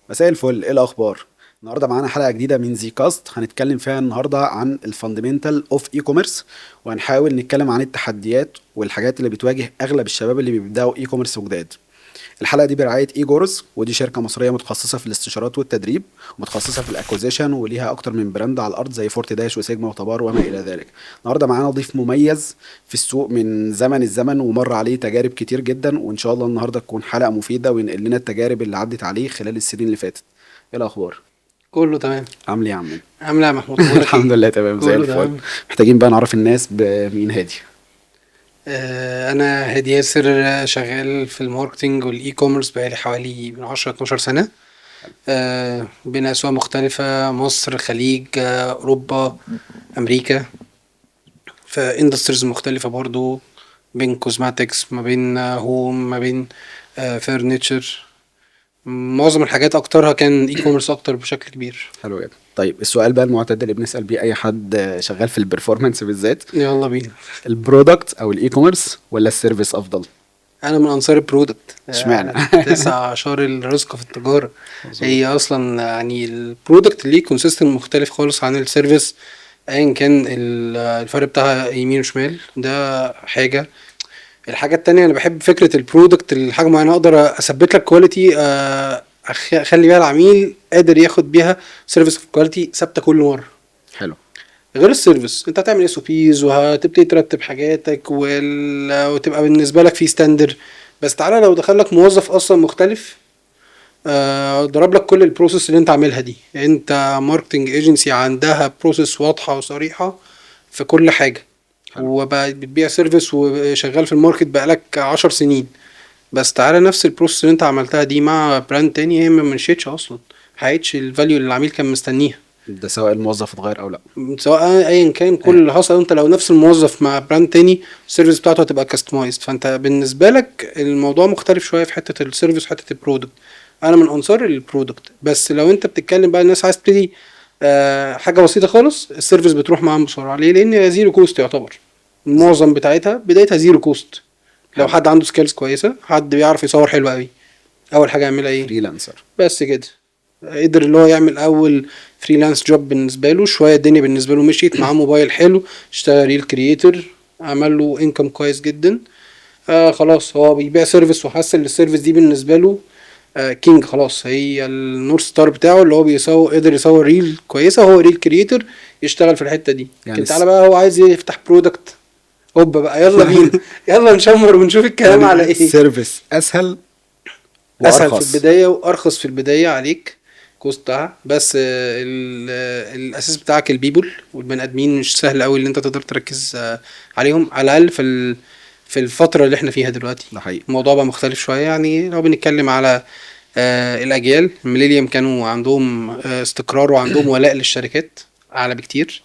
مساء الفل، ايه الاخبار؟ النهارده معانا حلقه جديده من زي كاست، هنتكلم فيها النهارده عن الفاندمنتال اوف اي كوميرس، وهنحاول نتكلم عن التحديات والحاجات اللي بتواجه اغلب الشباب اللي بيبداوا اي كوميرس جداد. الحلقه دي برعايه اي جورز، ودي شركه مصريه متخصصه في الاستشارات والتدريب، ومتخصصه في الاكوزيشن، وليها اكتر من براند على الارض زي فورت داش وسيجما وتبار وما الى ذلك. النهارده معانا ضيف مميز في السوق من زمن الزمن، ومر عليه تجارب كتير جدا، وان شاء الله النهارده تكون حلقه مفيده وينقل لنا التجارب اللي عدت عليه خلال السنين اللي فاتت. ايه الاخبار؟ كله تمام. عامل ايه يا عم؟ عامل ايه يا محمود؟ اخبارك الحمد ايه؟ لله تمام زي كله الفل. تمام. محتاجين بقى نعرف الناس بمين هادي. انا هادي ياسر، شغال في الماركتينج والاي كوميرس بقالي حوالي من 10 12 سنه. بين اسواق مختلفه: مصر، خليج، اوروبا، امريكا، في اندستريز مختلفه برضو، بين كوزماتكس، ما بين هوم، ما بين فرنتشر. معظم الحاجات اكترها كان اي كوميرس اكتر بشكل كبير. حلو جدا. طيب السؤال بقى المعتاد اللي بنسأل بيه اي حد شغال في البرفورمانس بالذات: يلا بينا. البرودكت او الاي كوميرس ولا السيرفيس افضل؟ انا من انصار البرودكت. اشمعنى؟ 9 اشهر الرزق في التجاره. مظبوط. هي اصلا يعني البرودكت ليه كونسيستنت مختلف خالص عن السيرفيس، ايا كان الفرق بتاعها يمين وشمال. ده حاجه. الحاجه التانية، انا بحب فكره البرودكت، الحاجه معينه اقدر اثبت لك كواليتي، اخلي بيها العميل قادر ياخد بيها سيرفيس كواليتي ثابته كل مره. حلو. غير السيرفيس، انت هتعمل اس او بيز وهتبتدي ترتب حاجاتك وتبقى بالنسبه لك في ستاندر. بس تعالى لو دخل لك موظف اصلا مختلف، ضرب لك كل البروسيس اللي انت عاملها دي. انت ماركتنج ايجنسي عندها بروسيس واضحه وصريحه في كل حاجه، حلو. وبقى بتبيع سيرفيس وشغال في الماركت بقالك 10 سنين. بس تعالى نفس البروسيس اللي انت عملتها دي مع براند تاني، هي ما مشيتش اصلا، محققتش الفاليو اللي العميل كان مستنيها. ده سواء الموظف اتغير او لا. سواء ايا كان كل آه، اللي حصل، انت لو نفس الموظف مع براند تاني، السيرفيس بتاعته هتبقى كاستمايزد. فانت بالنسبه لك الموضوع مختلف شويه في حته السيرفيس وحته البرودكت. انا من انصار البرودكت، بس لو انت بتتكلم بقى الناس عايز تبتدي حاجه بسيطه خالص، السيرفيس بتروح معاهم بسرعه. ليه؟ لان هي زيرو كوست يعتبر. بالظبط. المعظم بتاعتها بدايتها زيرو كوست. لو حلو. حد عنده سكيلز كويسه، حد بيعرف يصور حلو قوي، اول حاجه يعملها ايه؟ فريلانسر. بس كده. قدر اللي هو يعمل اول فريلانس جوب بالنسبه له شويه، الدنيا بالنسبه له مشيت معاه، موبايل حلو، اشتغل ريل كرييتور، عمل له انكم كويس جدا. خلاص هو بيبيع سيرفيس، وحس ان السيرفيس دي بالنسبه له كينج. خلاص هي النورث ستار بتاعه، اللي هو بيصور، قدر يصور ريل كويسه، هو ريل كرييتور، يشتغل في الحته دي. يعني لكن تعالى بقى هو عايز يفتح برودكت، هوبا بقى يلا بينا. يلا نشمر ونشوف الكلام على يعني ايه. السيرفيس اسهل اسهل في وارخص. البدايه وارخص في البدايه عليك، كوست بتاعها. بس الاساس بتاعك البيبول والبني ادمين، مش سهل قوي ان انت تقدر تركز عليهم، على الاقل في الفتره اللي احنا فيها دلوقتي. ده حقيقي. الموضوع بقى مختلف شويه. يعني لو بنتكلم على الاجيال الميلينيوم، كانوا عندهم استقرار وعندهم ولاء للشركات اعلى بكتير.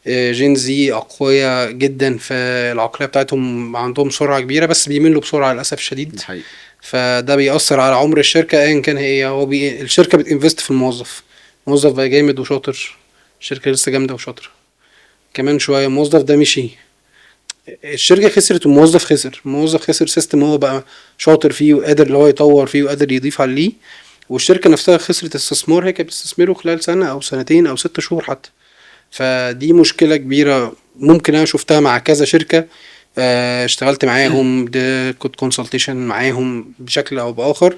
جين زي اقوياء جدا في العقليه بتاعتهم، عندهم سرعه كبيره بس بيملوا بسرعه للاسف الشديد. ده حقيقي. فده بيأثر على عمر الشركة ايا كان. هي هو الشركة بتنفست في الموظف. الموظف بقى جامد وشاطر، الشركة لسه جامدة وشاطرة. كمان شوية الموظف ده مشي، الشركة خسرت والموظف خسر. الموظف خسر سيستم هو بقى شاطر فيه وقادر اللي هو يطور فيه وقادر يضيف عليه، والشركة نفسها خسرت استثمار هي كانت بتستثمره خلال سنة أو سنتين أو 6 شهور حتى. فدي مشكلة كبيرة ممكن أنا شفتها مع كذا شركة. اشتغلت معاهم، ده كنت كونسلتيشن معاهم بشكل أو بآخر.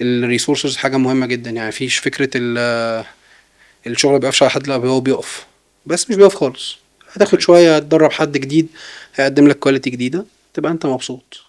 الريسورسز حاجة مهمة جدا. يعني فيش فكرة الشغل بيقفش على حد، لا هو بيقف، بس مش بيقف خالص. ده هتاخد حقيقي. شوية تدرب حد جديد، هيقدم لك كواليتي جديدة، تبقى انت مبسوط.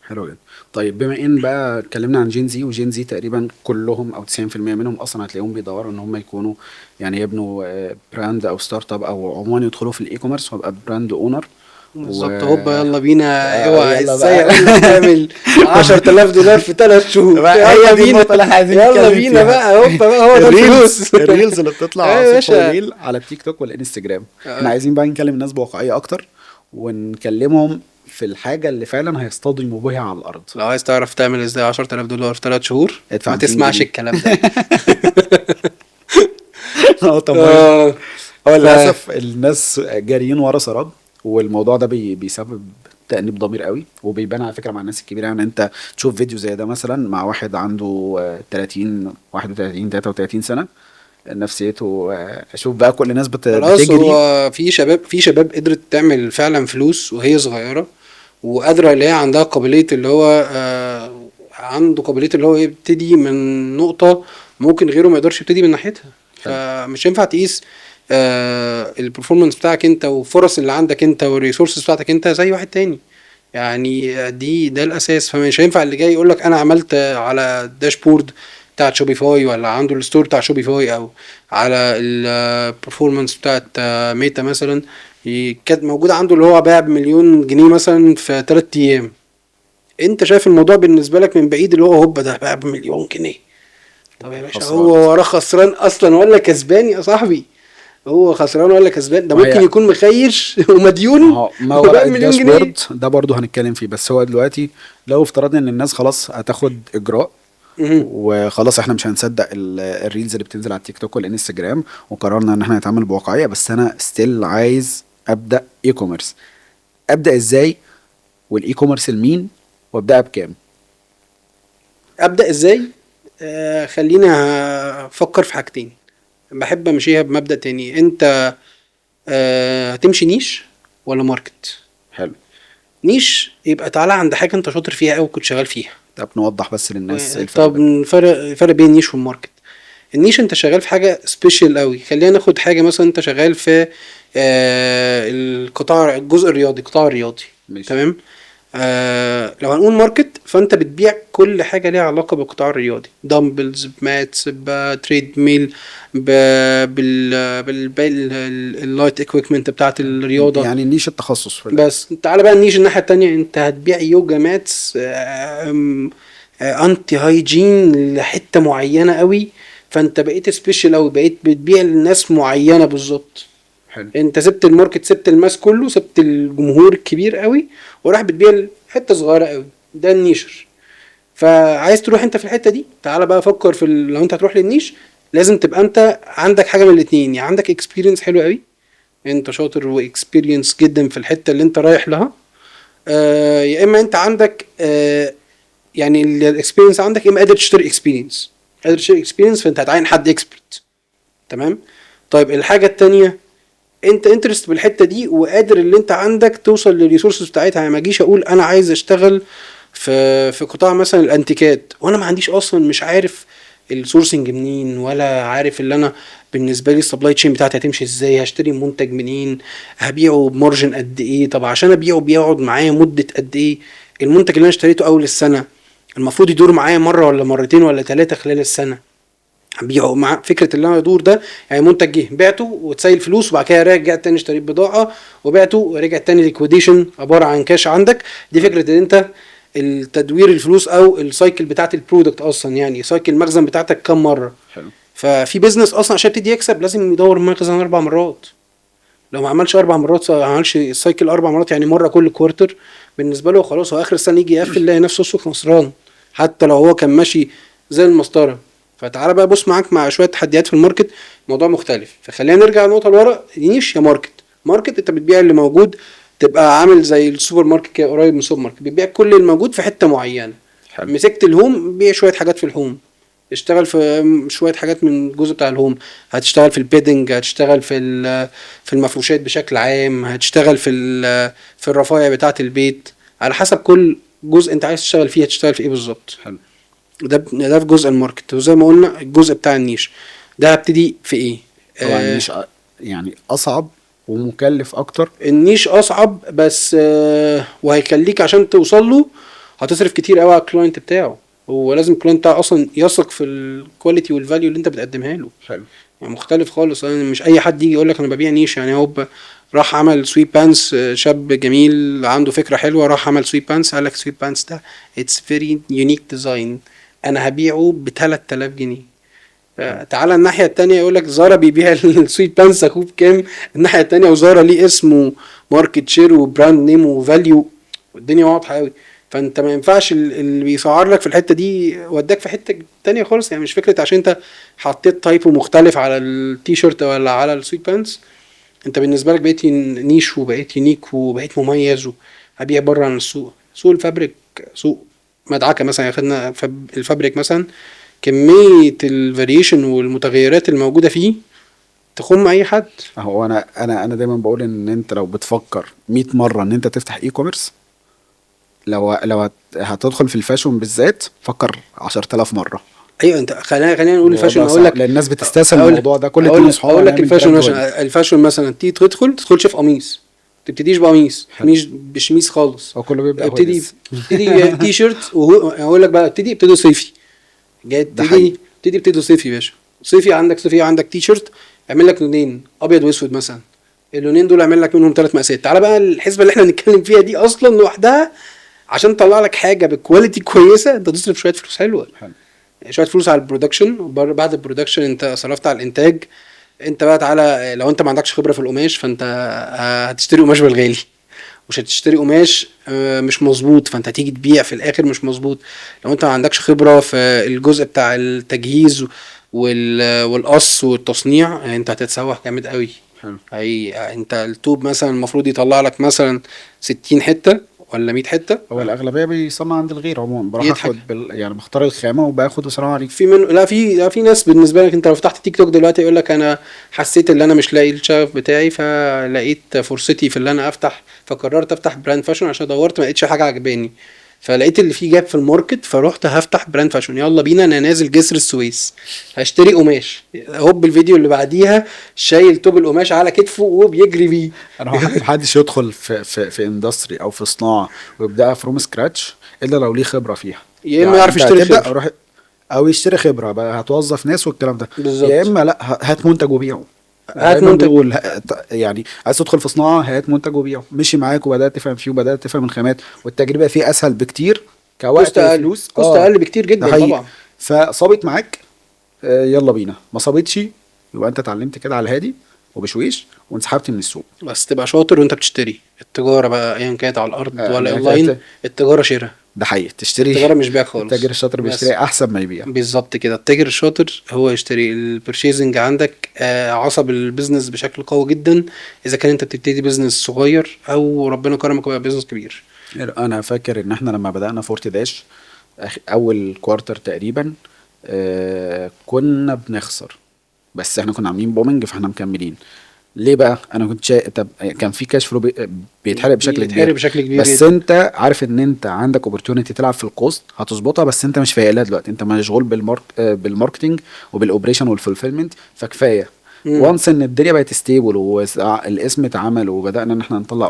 حلو جدا. طيب بما ان بقى اتكلمنا عن جين زي، وجين زي تقريبا كلهم او 90% منهم اصلا هتلاقيهم بيدوروا ان هم يكونوا يعني يبنوا براند او ستارت اب، او عموما يدخلوا في الاي كوميرس وابقى براند اونر. و بالظبط. هوبا يلا بينا. اوعى يلا ازاي بقى. اقول لك تعمل 10,000 دولار في 3 شهور؟ بقى يلا هي دي بينا. النقطة اللي احنا عايزين يلا نتكلم بينا فيها. بقى. هوبا بقى، هو ده الفلوس. الريلز اللي بتطلع يا صبح باشا. وليل على التيك توك والانستجرام. احنا آه، عايزين بقى نكلم الناس بواقعية اكتر، ونكلمهم في الحاجة اللي فعلا هيصطدموا بيها على الارض. لو عايز تعرف تعمل ازاي 10,000 دولار في 3 شهور، ادفع ما 200 تسمعش جنيه الكلام ده. طب اه. هو ف للاسف الناس جاريين ورا سراب، والموضوع ده بيسبب تأنيب ضمير قوي، وبيبان على فكره مع الناس الكبيره. يعني انت تشوف فيديو زي ده مثلا مع واحد عنده 30 31 33 سنه، نفسيته اشوف بقى كل الناس خلاص، بتجري. هو في شباب قدرت تعمل فعلا فلوس وهي صغيرة، وقادرة اللي هي عندها قابلية اللي هو عنده قابلية اللي هو يبتدي من نقطة ممكن غيره ما يقدرش يبتدي من ناحيتها. حلو. فمش ينفع تقيس البرفورمانس بتاعك انت والفرص اللي عندك انت والريسورسز بتاعتك انت زي واحد تاني. يعني ده الاساس. فمش هينفع اللي جاي يقول لك انا عملت على الداشبورد بتاعت شوبيفاي، ولا عنده الستور بتاع شوبيفاي، او على البرفورمانس بتاعت ميتا مثلا، كانت موجودة عنده اللي هو باع ب1,000,000 جنيه مثلا في 3 ايام. انت شايف الموضوع بالنسبة لك من بعيد اللي هو هوبا ده باع ب1,000,000 جنيه. طب يا باشا، خسران. هو وراه خسران اصلا ولا كسبان يا صاحبي؟ هو خسران ولا كسبان؟ ده ممكن وهي يكون مخيش ما ومديون هو ما ورق وباع ب1,000,000 جنيه. الداشبورد ده برضه هنتكلم فيه. بس هو دلوقتي لو افترضنا ان الناس خلاص هتاخد اجراء مهم. وخلاص احنا مش هنصدق الريلز اللي بتنزل على التيك توك والانستجرام، وقررنا ان احنا نتعامل بواقعيه، بس انا ستيل عايز ابدا اي كوميرس. ابدا ازاي؟ والاي كوميرس لمين؟ وابداها بكام؟ ابدا ازاي؟ خلينا افكر في حاجتين. بحب امشيها بمبدأ تاني. انت هتمشي نيش ولا ماركت؟ حلو. نيش يبقى تعالى عند حاجه انت شاطر فيها قوي وكنت شغال فيها. طب نوضح بس للناس ايه الفرق طب بينهم. فرق بين النيش والماركت. النيش انت شغال في حاجه سبيشال قوي. خلينا ناخد حاجه مثلا انت شغال في الجزء الرياضي، القطاع الرياضي. ماشي. تمام. لو هنقول ماركت، فانت بتبيع كل حاجه ليها علاقه بالقطاع الرياضي، دامبلز، بماتس، بتريد ميل، باللايت اكويبمنت بتاعت الرياضه. يعني نيش التخصص في الاخر. بس تعالى بقى النيش الناحيه التانية، انت هتبيع يوجا ماتس انتي هايجين لحته معينه قوي. فانت بقيت سبيشال قوي، بقيت بتبيع لناس معينه بالظبط. حلو. انت سبت الماركت، سبت الماس كله، سبت الجمهور الكبير قوي، وراح بتبيع حته صغيره قوي. ده النيشر. فعايز تروح انت في الحته دي، تعالى بقى فكر في لو انت هتروح للنيش، لازم تبقى انت عندك حاجه من الاتنين. يعني عندك اكسبيرينس حلو قوي، انت شاطر واكسبيرينس جدا في الحته اللي انت رايح لها. يا اما انت عندك يعني الاكسبيرينس عندك، يا اما قادر تشتري اكسبيرينس. قادر تشتري اكسبيرينس، فانت هتعين حد اكسبرت. تمام. طيب الحاجه التانية، انت انترست بالحته دي وقادر اللي انت عندك توصل للريسورسز بتاعتها. يعني ما اجيش اقول انا عايز اشتغل في قطاع مثلا الانتيكات وانا ما عنديش اصلا، مش عارف السورسنج منين، ولا عارف اللي انا بالنسبه لي السبلاي تشين بتاعتي هتمشي ازاي، هشتري منتج منين، هبيعه بمارجن قد ايه، طب عشان ابيعه بيقعد معايا مده قد ايه، المنتج اللي انا اشتريته اول السنه المفروض يدور معايا مره ولا مرتين ولا ثلاثه خلال السنه. بيعوا مع فكره اللي انا ادور ده. يعني منتج جه بعته وتسيل فلوس، وبعد كده رجع تاني اشتريت بضاعه وبعته ورجع تاني ليكويديشن عباره عن كاش عندك. دي فكره ان انت التدوير الفلوس او السايكل بتاعت البرودكت اصلا، يعني سايكل المخزن بتاعتك كم مره. حلو. ففي بيزنس اصلا عشان تبتدي يكسب لازم يدور المخزن 4 مرات. لو ما عملش 4 مرات، ما عملش السايكل 4 مرات، يعني مره كل كوارتر، بالنسبه له خلاص هو اخر السنه يجي يقفل يلاقي نفسه سوق خسران، حتى لو هو كان ماشي زي المسطره. فتعالى بقى بص معاك مع شويه تحديات في الماركت، موضوع مختلف. فخلينا نرجع نقطه لورا. نيش يا ماركت. ماركت انت بتبيع اللي موجود، تبقى عامل زي السوبر ماركت كده، قريب من السوبر ماركت، بتبيع كل الموجود في حته معينه. حلو. مسكت الهوم، بيع شويه حاجات في الهوم، اشتغل في شويه حاجات من الجزء بتاع الهوم. هتشتغل في البيدنج، هتشتغل في المفروشات بشكل عام، هتشتغل في الرفايع بتاعه البيت، على حسب كل جزء انت عايز تشتغل فيه هتشتغل في ايه بالظبط. حلو. ده في جزء الماركت. وزي ما قلنا الجزء بتاع النيش ده هبتدي في ايه. طبعا النيش يعني اصعب ومكلف اكتر. النيش اصعب، بس وهيخليك عشان توصل له هتصرف كتير قوي على الكلاينت بتاعه. هو لازم الكلاينت بتاعه اصلا يثق في الكواليتي والفاليو اللي انت بتقدمها له. حلو. يعني مختلف خالص. يعني مش اي حد يجي يقول لك انا ببيع نيش. يعني هو راح عمل سويت بانس، شاب جميل عنده فكره حلوه، راح عمل سويت بانس، قال لك سويت بانس ده اتس فيري يونيك ديزاين، انا هبيعه ب 3000 جنيه. تعالى الناحيه التانية يقول لك زارا بيبيع السويت بانس اخوه بكام. الناحيه التانية وزارا ليه اسمه ماركت شير وبراند نيم وفاليو، والدنيا واضحه قوي. فانت ما ينفعش اللي بيسعر لك في الحته دي وداك في حته تانية خالص. يعني مش فكره عشان انت حطيت تايبو مختلف على التيشيرت ولا على السويت بانس انت بالنسبه لك بقيت نيش وبقيت يونيك وبقيت مميز هبيع بره عن السوق. سوق الفابريك سوق مدعكه مثلا، خدنا الفابريك مثلا، كميه الفاريشن والمتغيرات الموجوده فيه تخم اي حد. هو انا دايما بقول ان انت لو بتفكر 100 مره ان انت تفتح اي كوميرس، لو هتدخل في الفاشون بالذات فكر 10000 مره. ايوه انت خلينا نقول الفاشن. الموضوع اقول صعب، لك لان الناس بتستسهل الموضوع ده. كل اتنين اصحاب اقول لك هنعمل الفاشن براند مثلا، واحد. الفاشن مثلا تيجي تدخلش في قميص، تبتديش بقميص، حلو. مش شميس خالص، هو كله بيبدا ابتدي هودز. تي شيرت. اقول لك بقى ابتدي صيفي، جاي ده حقيقي. ابتدي صيفي يا باشا. صيفي عندك تي شيرت، اعمل لك لونين ابيض واسود مثلا، اللونين دول اعمل لك منهم 3 مقاسات. تعالى بقى الحسبه اللي احنا بنتكلم فيها دي اصلا لوحدها عشان تطلع لك حاجه بكواليتي كويسه، انت تصرف شويه فلوس حلوه، حلو. شويه فلوس على البرودكشن، بعد البرودكشن انت صرفت على الانتاج. انت بقى تعالى لو انت ما عندكش خبره في القماش، فانت هتشتري قماش بالغالي، مش هتشتري قماش مش مظبوط، فانت هتيجي تبيع في الاخر مش مظبوط. لو انت ما عندكش خبره في الجزء بتاع التجهيز والقص والتصنيع، انت هتتسوح جامد قوي. حلو. انت التوب مثلا المفروض يطلع لك مثلا 60 حته ولا 100 حته. هو الاغلبيه بيصنع عند الغير عموما، بروح يضحك. اخد يعني بختار الخامه وباخد وسلام عليكم. في منه، لا في ناس بالنسبه لك، انت لو فتحت تيك توك دلوقتي يقول لك انا حسيت ان انا مش لاقي الشغف بتاعي، فلقيت فرصتي في اللي انا افتح، فقررت افتح براند فاشن عشان دورت ما لقيتش حاجه عجباني، فلقيت اللي فيه جاب في الماركت، فروحت هفتح براند فاشن. يلا بينا، انا نازل جسر السويس هشتري قماش، هوب الفيديو اللي بعديها شايل توب القماش على كتفه وبيجري بيه. انا محدش يدخل في اندستري او في صناعه ويبداها فروم سكراتش الا لو ليه خبره فيها. يا اما يعرف انت يشتري هتبدا خبره او يشتري خبره بقى، هتوظف ناس والكلام ده. بالظبط. يا اما لا، هات منتج وبيعه. هات دايما منتج. بقول يعني عايز تدخل في صناعه، هات منتج وبيعه. مشي معاك وبدات تفهم فيه وبدات تفهم الخامات، والتجربه فيه اسهل بكتير كوقت كوست اقل، وفلوس. كوست اقل بكتير ده جدا حقيقي. طبعا. فصابت معاك، يلا بينا. ما صابتش يبقى انت اتعلمت كده على الهادي وبشويش وانسحبت من السوق. بس تبقى شاطر وانت بتشتري. التجاره بقى ايا كانت على الارض ولا يعني اونلاين، التجاره شراء. ده حقيقي. تشتري التجاره مش بيع خالص. التاجر الشاطر بس بيشتري احسن ما يبيع. بالظبط كده، التاجر الشاطر هو يشتري. البرشيزنج عندك عصب البيزنس بشكل قوي جدا، اذا كان انت بتبتدي بيزنس صغير او ربنا كرمك وبقى بيزنس كبير. انا فاكر ان احنا لما بدأنا فورتي داش اول كوارتر تقريبا، كنا بنخسر، بس احنا كنا عاملين بومنج فاحنا مكملين. ليه بقى؟ انا كنت طب كان في كاش فلو بيتحرق بشكل كبير. بشكل كبير بس جدا. انت عارف ان انت عندك اوبورتيونيتي تلعب في الكوست هتظبطها، بس انت مش فايق لها دلوقتي. انت مشغول بالماركتنج وبالاوبريشن والفولفيلمنت، فكفايه. وانس ان الدنيا بقت ستيبل والاسم اتعمل وبدانا ان احنا نطلع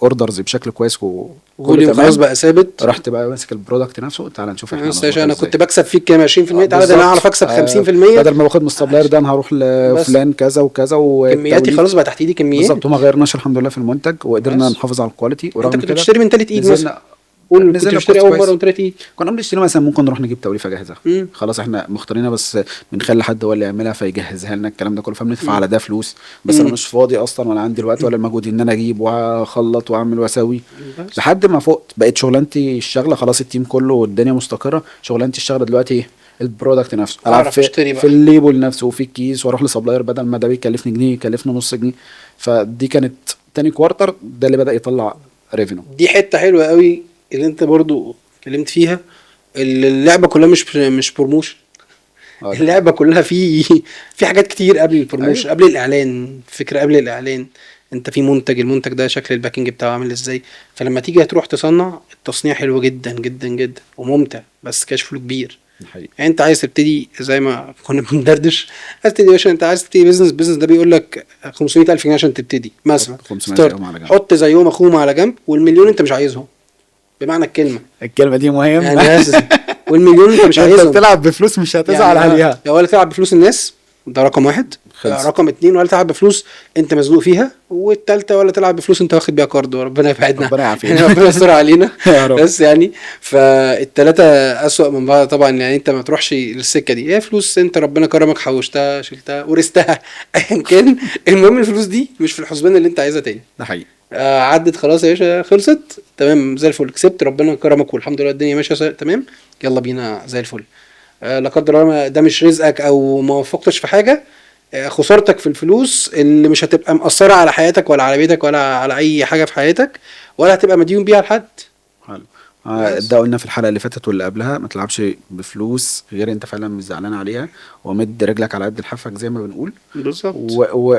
اوردرز بشكل كويس فوليوم خلاص بقى ثابت، رحت بقى ماسك البرودكت نفسه. تعال نشوف احنا هنظبطه انا ازاي. كنت بكسب فيك كام 20%، تعالى ده انا اعرف اكسب 50%. بدل ما باخد من السبلاير ده انا هروح لفلان كذا وكذا كمياتي خلاص بقى تحت ايدي كميات. بالظبط. وما غيرناش الحمد لله في المنتج وقدرنا بس. نحافظ على الكواليتي. انت ورغم كنت كده بتشتري من تالت ايد مثلا، قول كنت نزلنا بتشتري بكوست اول مره كويس. من تالت ايد. كنا بنشتري مثلا ممكن نروح نجيب توليفه جاهزه، خلاص احنا مختارينها بس بنخلي حد هو اللي يعملها فيجهزها لنا الكلام ده كله، فبندفع على ده فلوس. بس انا مش فاضي اصلا ولا عندي الوقت ولا المجهود ان انا اجيب واخلط واعمل واسوي. لحد ما فقت بقيت شغلانتي الشغله خلاص، التيم كله والدنيا مستقره. شغلانتي الشغله دلوقتي ايه؟ البرودكت نفسه. العب في الليبل نفسه وفي الكيس، واروح لسبلاير بدل ما ده بيكلفني جنيه يكلفني نص جنيه. فدي كانت تاني كوارتر ده اللي بدأ يطلع ريفينيو. دي حته حلوه قوي اللي انت برضو اتكلمت فيها. اللعبه كلها مش بروموشن. اللعبه كلها في حاجات كتير قبل البروموشن. قبل الاعلان، فكره قبل الاعلان انت في المنتج ده شكل الباكنج بتاعه عامل ازاي. فلما تيجي هتروح تصنع، التصنيع حلو جدا جدا جدا وممتع، بس كاش فلو كبير. يعني انت عايز تبتدي زي ما كنا بندردش، عايز تبتدي عشان انت عايز تبتدي بيزنس ده بيقول لك 500,000 جنيه عشان تبتدي مثلا. حط زيهم اخوهم على جنب، والمليون انت مش عايزهم بمعنى الكلمه دي مهمه يعني. والمليون انت مش عايزهم. انت بتلعب بفلوس مش هتزعل يعني عليها. يا ولا تلعب بفلوس الناس، ده رقم واحد. رقم 2 ولا تلعب بفلوس انت مزنوق فيها. والتالتة ولا تلعب بفلوس انت واخد بيها كارد، وربنا يبعدنا، ربنا يعافينا، ربنا يستر علينا. بس يعني فالتلاتة اسوأ من بعض طبعا. يعني انت ما تروحش للسكه دي. هي فلوس انت ربنا كرمك، حوشتها، شلتها، ورثتها، ايا كان. المهم الفلوس دي مش في الحسبان اللي انت عايزها تاني. ده حقيقي. عدت خلاص يا باشا، خلصت تمام زي الفل. كسبت، ربنا كرمك والحمد لله الدنيا ماشيه تمام، يلا بينا زي الفل. لا قدر الله ده مش رزقك او ما وفقتش في حاجه، خسارتك في الفلوس اللي مش هتبقى مأثرة على حياتك ولا على بيتك ولا على اي حاجة في حياتك، ولا هتبقى مديون بيها لحد. حلو. بس ده قلنا في الحلقه اللي فاتت واللي قبلها، ما تلعبش بفلوس غير انت فعلا مش زعلان عليها، ومد رجلك على قد لحافك زي ما بنقول. بالظبط.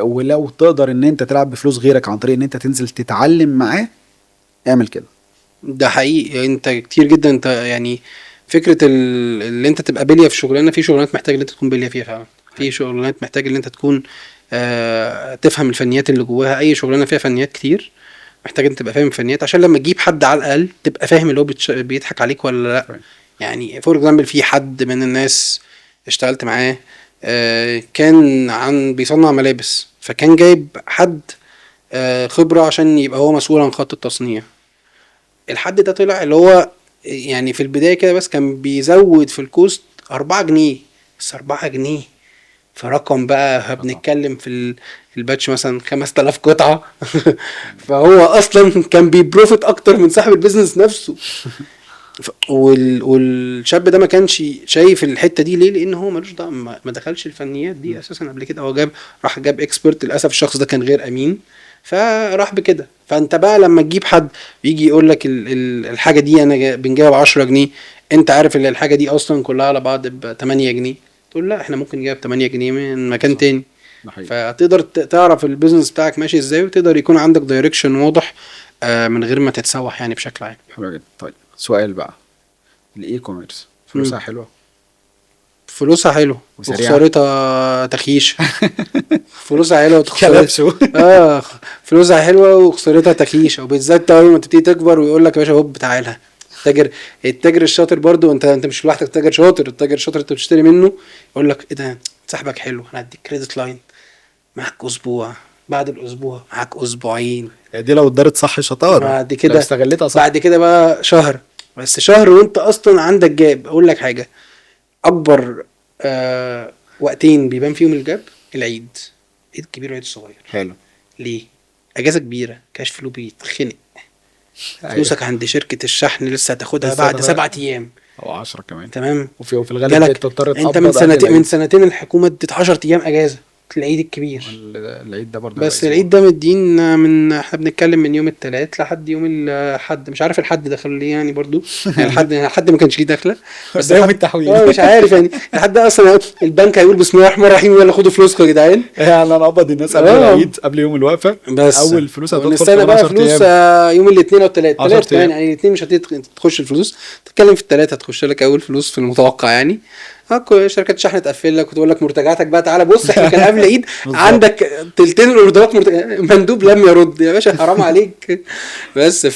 ولو تقدر ان انت تلعب بفلوس غيرك عن طريق ان انت تنزل تتعلم معاه، اعمل كده. ده حقيقي، انت كتير جدا انت يعني فكرة اللي انت تبقى بلية في شغلانة، في شغلانات محتاج ان انت تكون بلية فيها فعلا، في شغلانات محتاج ان انت تكون تفهم الفنيات اللي جواها. اي شغلانة فيها فنيات كتير محتاج انت تبقى فاهم الفنيات، عشان لما تجيب حد على الاقل تبقى فاهم اللي هو بيضحك عليك ولا لا. يعني فور اكزامبل، في حد من الناس اشتغلت معاه كان بيصنع ملابس، فكان جايب حد خبرة عشان يبقى هو مسؤول عن خط التصنيع. الحد ده طلع اللي هو يعني في البداية كده بس كان بيزود في الكوست 4 جنيه، بس 4 جنيه فرقم بقى بنتكلم في الباتش مثلا 5000 قطعة فهو أصلا كان بيبروفيت أكتر من صاحب البيزنس نفسه. والشاب ده ما كانش شايف الحتة دي ليه، لأن هو ملوش دعوة، ما دخلش الفنيات دي أساسا قبل كده. هو راح جاب اكسبرت، للأسف الشخص ده كان غير أمين فراح بكده. فانت بقى لما تجيب حد بيجي يقول لك الحاجه دي انا بنجيبها ب 10 جنيه، انت عارف ان الحاجه دي اصلا كلها على بعض ب 8 جنيه، تقول لا احنا ممكن نجيبها ب 8 جنيه من مكان تاني. فتقدر تعرف البيزنس بتاعك ماشي ازاي، وتقدر يكون عندك دايركشن واضح من غير ما تتسوح يعني بشكل عام. حلو جدا. طيب سؤال بقى، الاي كوميرس فلوسها حلوه؟ فلوسها حلوه وخسارتها تخيش. فلوسها حلوه وخسارتها فلوسها حلوه وخسارتها تخيش، وبالذات اول ما تبتدي تكبر ويقول لك يا باشا هوب تعالى. التاجر الشاطر برضو، انت مش لوحدك تاجر شاطر، التاجر الشاطر انت بتشتري منه يقول لك ايه ده صاحبك حلو، انا هديك كريدت لاين معاك اسبوع، بعد الاسبوع معاك اسبوعين. دي لو اتدارت صح شطاره، بعد كده لو استغلتها صح بعد كده بقى شهر، بس شهر وانت اصلا عندك جاب. اقول لك حاجه، اكبر وقتين بيبان فيهم الجاب، العيد الكبير والعيد الصغير. حلو. ليه؟ اجازه كبيره كاش فلو بيتخنق، فلوسك عند شركه الشحن لسه هتاخدها بعد 7 ايام او 10 كمان. تمام. وفي الغالب بتضطر انت من سنتين الحكومه ادت 10 ايام اجازه العيد الكبير. العيد ده برضه بس العيد ده مدين من احنا بنتكلم من يوم الثلاث لحد يوم الحد، مش عارف الحد دخل ليه يعني برضو يعني الحد ما كانش ليه دخله، بس يوم التحويل مش عارف يعني الحد ده اصلا البنك هيقول بسم الله الرحمن الرحيم يلا خدوا فلوسكم يا جدعان. يعني انا اقبض الناس قبل العيد قبل يوم الوقفه، بس اول فلوس هتدخل السنه بقى فلوس يوم الاثنين او الثلاث يعني الاثنين مش هتخش الفلوس، تتكلم في الثلاثه هتخش لك اول فلوس في المتوقع يعني. شركات شحن تقفل لك وتقول لك مرتجعاتك بقى تعالى بص احنا كان قبل العيد عندك تلتين الاوردرات مندوب لم يرد يا باشا حرام عليك. بس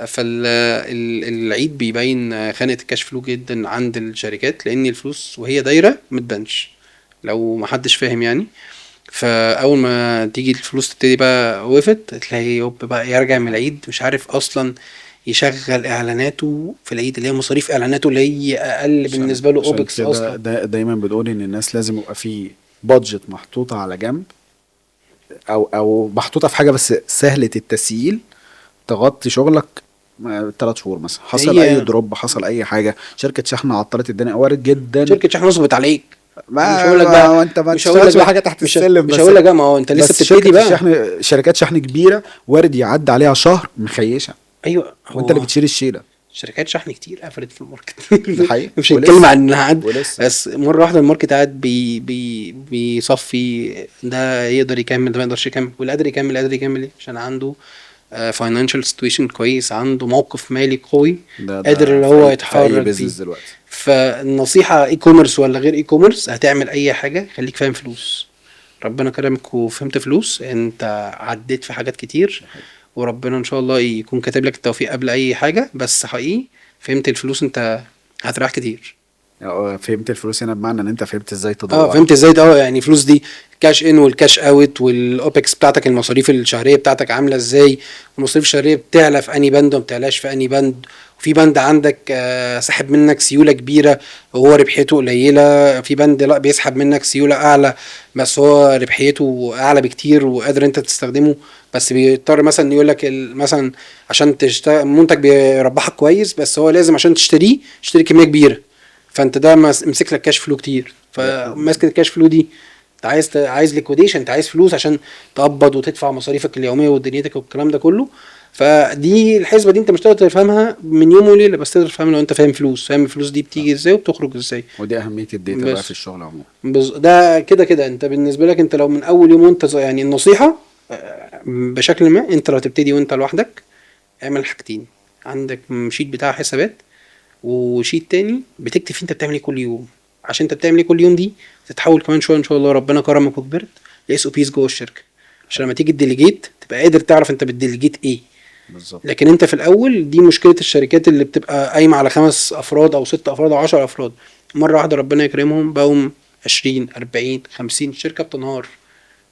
فالعيد بيبين خانه الكاش فلو جدا عند الشركات، لان الفلوس وهي دايره ما تبانش لو ما حدش فاهم يعني. فاول ما تيجي الفلوس تبتدي بقى وقفت تلاقي يوب بقى يرجع من العيد مش عارف اصلا يشغل اعلاناته في العيد، اللي هي مصاريف اعلاناته اللي هي اقل بالنسبه له اوبكس اصلا. دايما بنقول ان الناس لازم يبقى في بادجت محطوطه على جنب، او محطوطه في حاجه بس سهله التسييل تغطي شغلك 3 شهور مثلا. حصل اي دروب، حصل اي حاجه، شركه شحن عطلت الدنيا، وارد جدا شركه شحن نصبت عليك. مش هقول لك بقى انت ما تشتغلش بحاجه تحت السلم، مش هقول لك بقى ما هو انت لسه بتبتدي بقى. شركات شحن كبيره وارد يعدي عليها شهر مخيشه. ايوه وانت اللي بتشيل الشيله. شركات شحن كتير قفلت في الماركت. مش هنتكلم عن انها عد، بس مره واحده الماركت قاعد بيصفي ده يقدر يكمل ده ما يقدرش يكمل، واللي قادر يكمل عشان عنده فاينانشال سيتويشن كويس، عنده موقف مالي قوي قادر اللي هو يتحرك فيه. فالنصيحه اي كوميرس ولا غير اي كوميرس، هتعمل اي حاجه خليك فاهم فلوس. ربنا كرمك وفهمت فلوس، انت عديت في حاجات كتير وربنا ان شاء الله يكون كاتب لك التوفيق قبل اي حاجه. بس حقيقي فهمت الفلوس انت هتريح كتير. فهمت الفلوس هنا بمعنى ان انت فهمت ازاي تدور. فهمت ازاي يعني فلوس دي كاش ان والكاش اوت والاوبكس بتاعتك، المصاريف الشهريه بتاعتك عامله ازاي، والمصاريف الشهريه بتعلى في اني بند وما بتعلاش في اني بند، وفي بند عندك سحب منك سيوله كبيره وهو ربحيته قليله، في بند لا بيسحب منك سيوله اعلى بس هو ربحيته اعلى بكتير وقادر انت تستخدمه، بس بيضطر مثلا يقول لك مثلا عشان تشتري منتج بيربحك كويس بس هو لازم عشان تشتري كميه كبيره، فانت ده مسك لك كاش فلو كتير. فماسك الكاش فلو دي انت عايز ليكويديشن، انت عايز فلوس عشان تقبض وتدفع مصاريفك اليوميه ودنيتك والكلام ده كله. فدي الحسبه دي انت مش تقدر تفهمها من يوم وليله، بس تقدر تفهمها لو انت فاهم فلوس، فاهم الفلوس دي بتيجي ازاي وبتخرج ازاي. ودي اهميه الداتا بقى بس في الشغل عموما. ده كده كده انت بالنسبه لك، انت لو من اول يوم وانت يعني النصيحه بشكل ما، انت لو تبتدي وانت لوحدك اعمل حاجتين. عندك شيت بتاع حسابات، وشيت تاني بتكتب فيه انت بتعمل ايه كل يوم، عشان انت بتعمل ايه كل يوم دي تتحول كمان شويه ان شاء الله ربنا كرمك وكبرت لاس او بيز جوه الشركه، عشان لما تيجي تديليجيت تبقى قادر تعرف انت بتديليجيت ايه. بالظبط. لكن انت في الاول، دي مشكله الشركات اللي بتبقى قايمه على 5 افراد او 6 افراد او 10 افراد، مره واحده ربنا يكرمهم بقوا 20 40 50، الشركه بتنهار.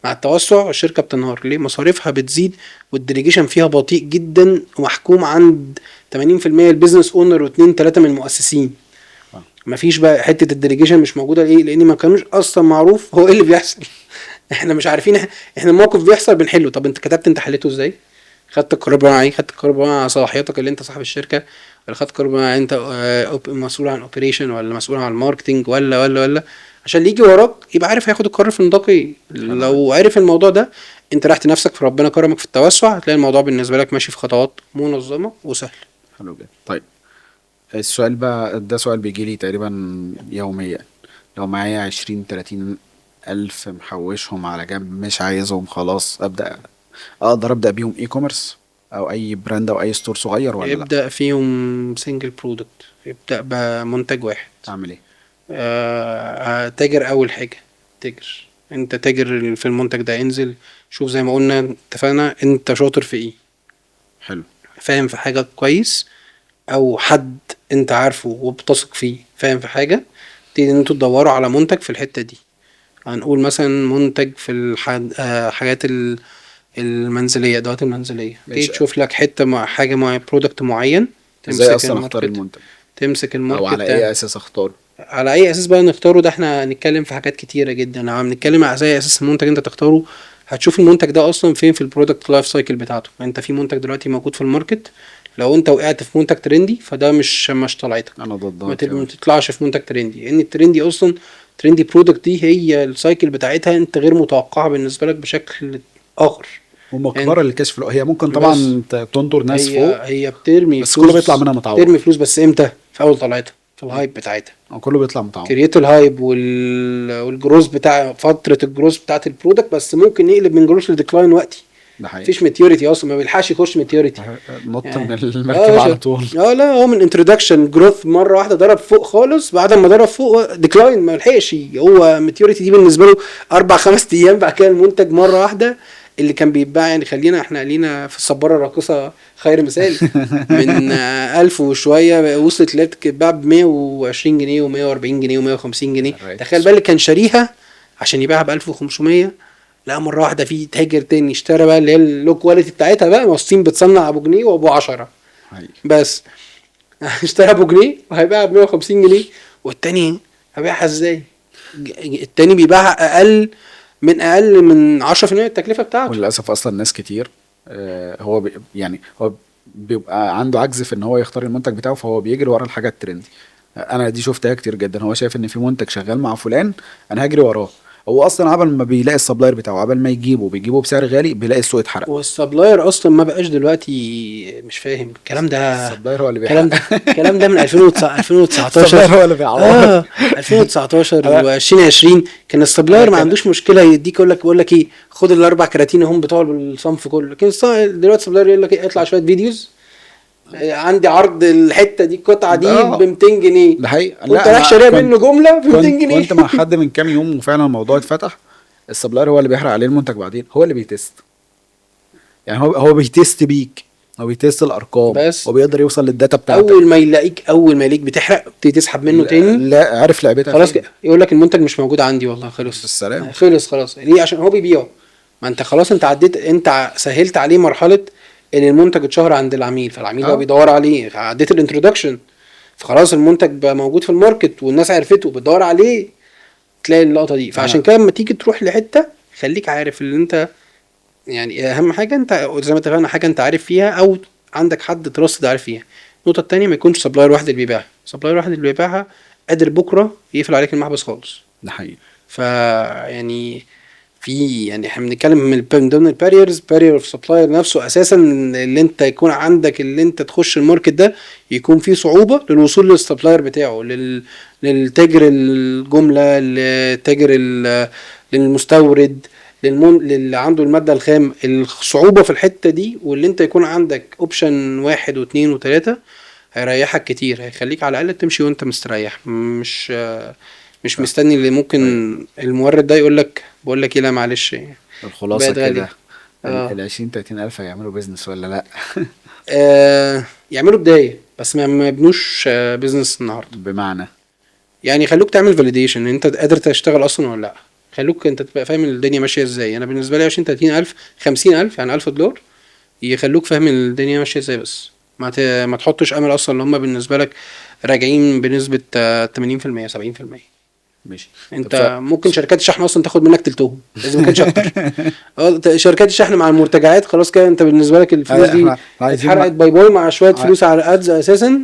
مع التوسع الشركه بتنهار ليه؟ مصاريفها بتزيد والديليجيشن فيها بطيء جدا، ومحكوم عند 80% البيزنس اونر و2 3 من المؤسسين. مفيش بقى حته الديليجيشن مش موجوده. ليه؟ لان ما كانوش اصلا معروف هو ايه اللي بيحصل. احنا مش عارفين، احنا الموقف بيحصل بنحله. طب انت كتبت انت حليته ازاي؟ خدت القرار بناء على ايه؟ خدت القرار بناء على صلاحياتك اللي انت صاحب الشركه، ولا خدت القرار بناء على انت مسؤول عن اوبريشن، ولا مسؤول عن الماركتنج، ولا عشان اللي يجي وراك يبقى عارف هياخد القرار في نطاق ايه. لو عارف الموضوع ده انت رحت نفسك في ربنا كرمك في التوسع، هتلاقي الموضوع بالنسبه لك ماشي في خطوات منظمه وسهل. حلو جدا. طيب السؤال بقى ده سؤال بيجي لي تقريبا يوميا. لو معايا 20 30 ألف محوشهم على جنب مش عايزهم خلاص، أقدر أبدأ بيهم إي كوميرس أو أي براند أو أي ستور صغير ولا لأ؟ ابدا فيهم سنجل برودكت، ابدا بمنتج واحد. أعمل إيه؟ تاجر اول حاجه، تاجر. انت تاجر في المنتج ده، انزل شوف زي ما قلنا اتفقنا انت شاطر في ايه، حلو. فاهم في حاجه كويس، او حد انت عارفه وبتثق فيه فاهم في حاجه، تبتدي ان انتوا تدوروا على منتج في الحته دي. هنقول مثلا منتج في حاجات المنزليه، ادوات المنزليه، تبتدي ماشي. تشوف لك حته مع حاجه مع برودكت معين، إزاي تمسك أصلا أختار الماركت، المنتج؟ تمسك أو الماركت على إيه أساس أختاره؟ على اي اساس بقى نختاره؟ ده احنا هنتكلم في حاجات كتيره جدا. عم نتكلم على اي اساس المنتج انت تختاره. هتشوف المنتج ده اصلا فين في البرودكت لايف سايكل بتاعته. انت في منتج دلوقتي موجود في الماركت، لو انت وقعت في منتج ترندي فده مش طلعتك. أنا ضدها ما تماما. تطلعش في منتج ترندي، لان الترندي اصلا ترندي برودكت دي هي السايكل بتاعتها انت غير متوقعه بالنسبه لك بشكل اخر. هم يعني كبار الكشف فلو. هي ممكن بس طبعا تنطر ناس فوق، هي بترمي بس كله فلوس، بيطلع منها متعور. بترمي فلوس بس امتى؟ في اول طلعتها، في الهايب بتاعتها. أو كله بيطلع متعور. كرييت الهايب والجروس بتاع فتره الجروس بتاعت البرودكت، بس ممكن يقلب من جروس لديكلاين وقتي. ده حقيقي. مفيش ماتيوريتي اصلا، ما بيلحقش يخش ماتيوريتي. نط من يا المركبة على باشا، طول. لا هو من انترودكشن جروث مره واحده ضرب فوق خالص، بعد ما ضرب فوق ديكلاين ما لحقش. هو ماتيوريتي دي بالنسبه له 4-5 ايام، بعد كده المنتج مره واحده اللي كان بيتباع. يعني خلينا احنا لينا في الصباره الراقصه خير مثال، من 1000 وشويه وصلت لها بتتباع ب 120 جنيه و140 جنيه و150 جنيه. تخيل بقى اللي كان شاريها عشان يبيعها ب 1500، لا مره واحده في تاجر تاني اشترى بقى اللي هي اللو كواليتي بتاعتها بقى، والصين بتصنع ابو جنيه وابو 10 حقيقي. بس. اشترى ابو جنيه وهيبيعها ب 150 جنيه، والتاني هبيعها ازاي؟ التاني بيبيعها اقل من 10% التكلفه بتاعته. وللاسف اصلا ناس كتير هو يعني هو بيبقى عنده عجز في ان هو يختار المنتج بتاعه، فهو بيجري ورا الحاجات الترندي. انا دي شفتها كتير جدا. هو شايف ان في منتج شغال مع فلان، انا هجري وراه. هو اصلا عبل ما بيلاقي السبلاير بتاعه، عبل ما بيجيبه بسعر غالي، بيلاقي السوق اتحرق. والسبلاير اصلا ما بقاش دلوقتي، مش فاهم الكلام ده. السبلاير هو اللي الكلام ده من 2019. السبلاير هو اللي بيعوض. 2019 و2020 كان السبلاير ما عندوش مشكله يديك، يقول لك ايه، خد ال4 كراتين هم بتوع الصنف كله. لكن دلوقتي السبلاير يقول لك ايه، اطلع شويه فيديوز، عندي عرض الحته دي القطعه دي ب 200 جنيه. ده حقيقي. وانت رايح شاريها منه جمله ب 200 جنيه. كنت مع حد من كام يوم وفعلا الموضوع اتفتح. السبلاير هو اللي بيحرق عليه المنتج بعدين، هو اللي بيتست. يعني هو بيتست بيك، هو بيتست الارقام بس، هو بيقدر يوصل للداتا بتاعتك. اول ما يلاقيك بتحرق تبتدي تسحب منه تاني. لا عارف لعبتها خلاص كده يقول لك المنتج مش موجود عندي، والله خلص بالسلام. خلاص. ليه؟ عشان هو بيبيعه. ما انت خلاص انت عديت، انت سهلت عليه مرحله ان المنتج اتشهر عند العميل، فالعميل بقى بيدور عليه. عديت الانترودكشن، فخلاص المنتج بقى موجود في الماركت والناس عرفته بتدور عليه. تلاقي اللقطه دي. فعشان كده لما تيجي تروح لحته خليك عارف اللي انت، يعني اهم حاجه انت زي ما اتفقنا، حاجه انت عارف فيها او عندك حد تراست عارف فيها. النقطه الثانيه، ما يكونش سبلاير واحد اللي بيبيعها. سبلاير واحد اللي بيبيعها قادر بكره يقفل عليك المحبس خالص. ده حقيقي. يعني يعني احنا بنتكلم من ضمن الباريرز، بارير اوف سبلاير نفسه اساسا، اللي انت يكون عندك اللي انت تخش الماركت ده يكون فيه صعوبة للوصول للسبلاير بتاعه، للتاجر الجملة، للمستورد، للي عنده المادة الخام. الصعوبة في الحتة دي، واللي انت يكون عندك اوبشن 1 و2 و3 هيريحك كتير، هيخليك على الاقل تمشي وانت مستريح، مش مستني اللي ممكن المورد ده يقول لك بقول لك ايه، لا معلش الخلاصة بقت غالية. كده، اه. ال 20-30 ألف هيعملوا بيزنس ولا لأ؟ يعملوا بداية بس ما يبنوش بيزنس النهارده. بمعنى يعني خلوك تعمل فاليديشن انت قادر تشتغل اصلا ولا لا، خلوك انت تبقى فاهم الدنيا ماشيه ازاي. انا بالنسبه لي 20 30 الف 50 الف يعني $1000 يخلوك فاهم الدنيا ماشيه ازاي، بس ما تحطش امل اصلا اللي هم بالنسبه لك راجعين بنسبه 80% 70%. ماشي. طب انت ممكن شركات الشحن اصلا تاخد منك تلتهم اذا ما كانش اكتر. شركات الشحن مع المرتجعات خلاص كده، انت بالنسبه لك الفلوس دي احنا عايزين اتحرقت باي باي مع شويه ع- فلوس على ادز اساسا،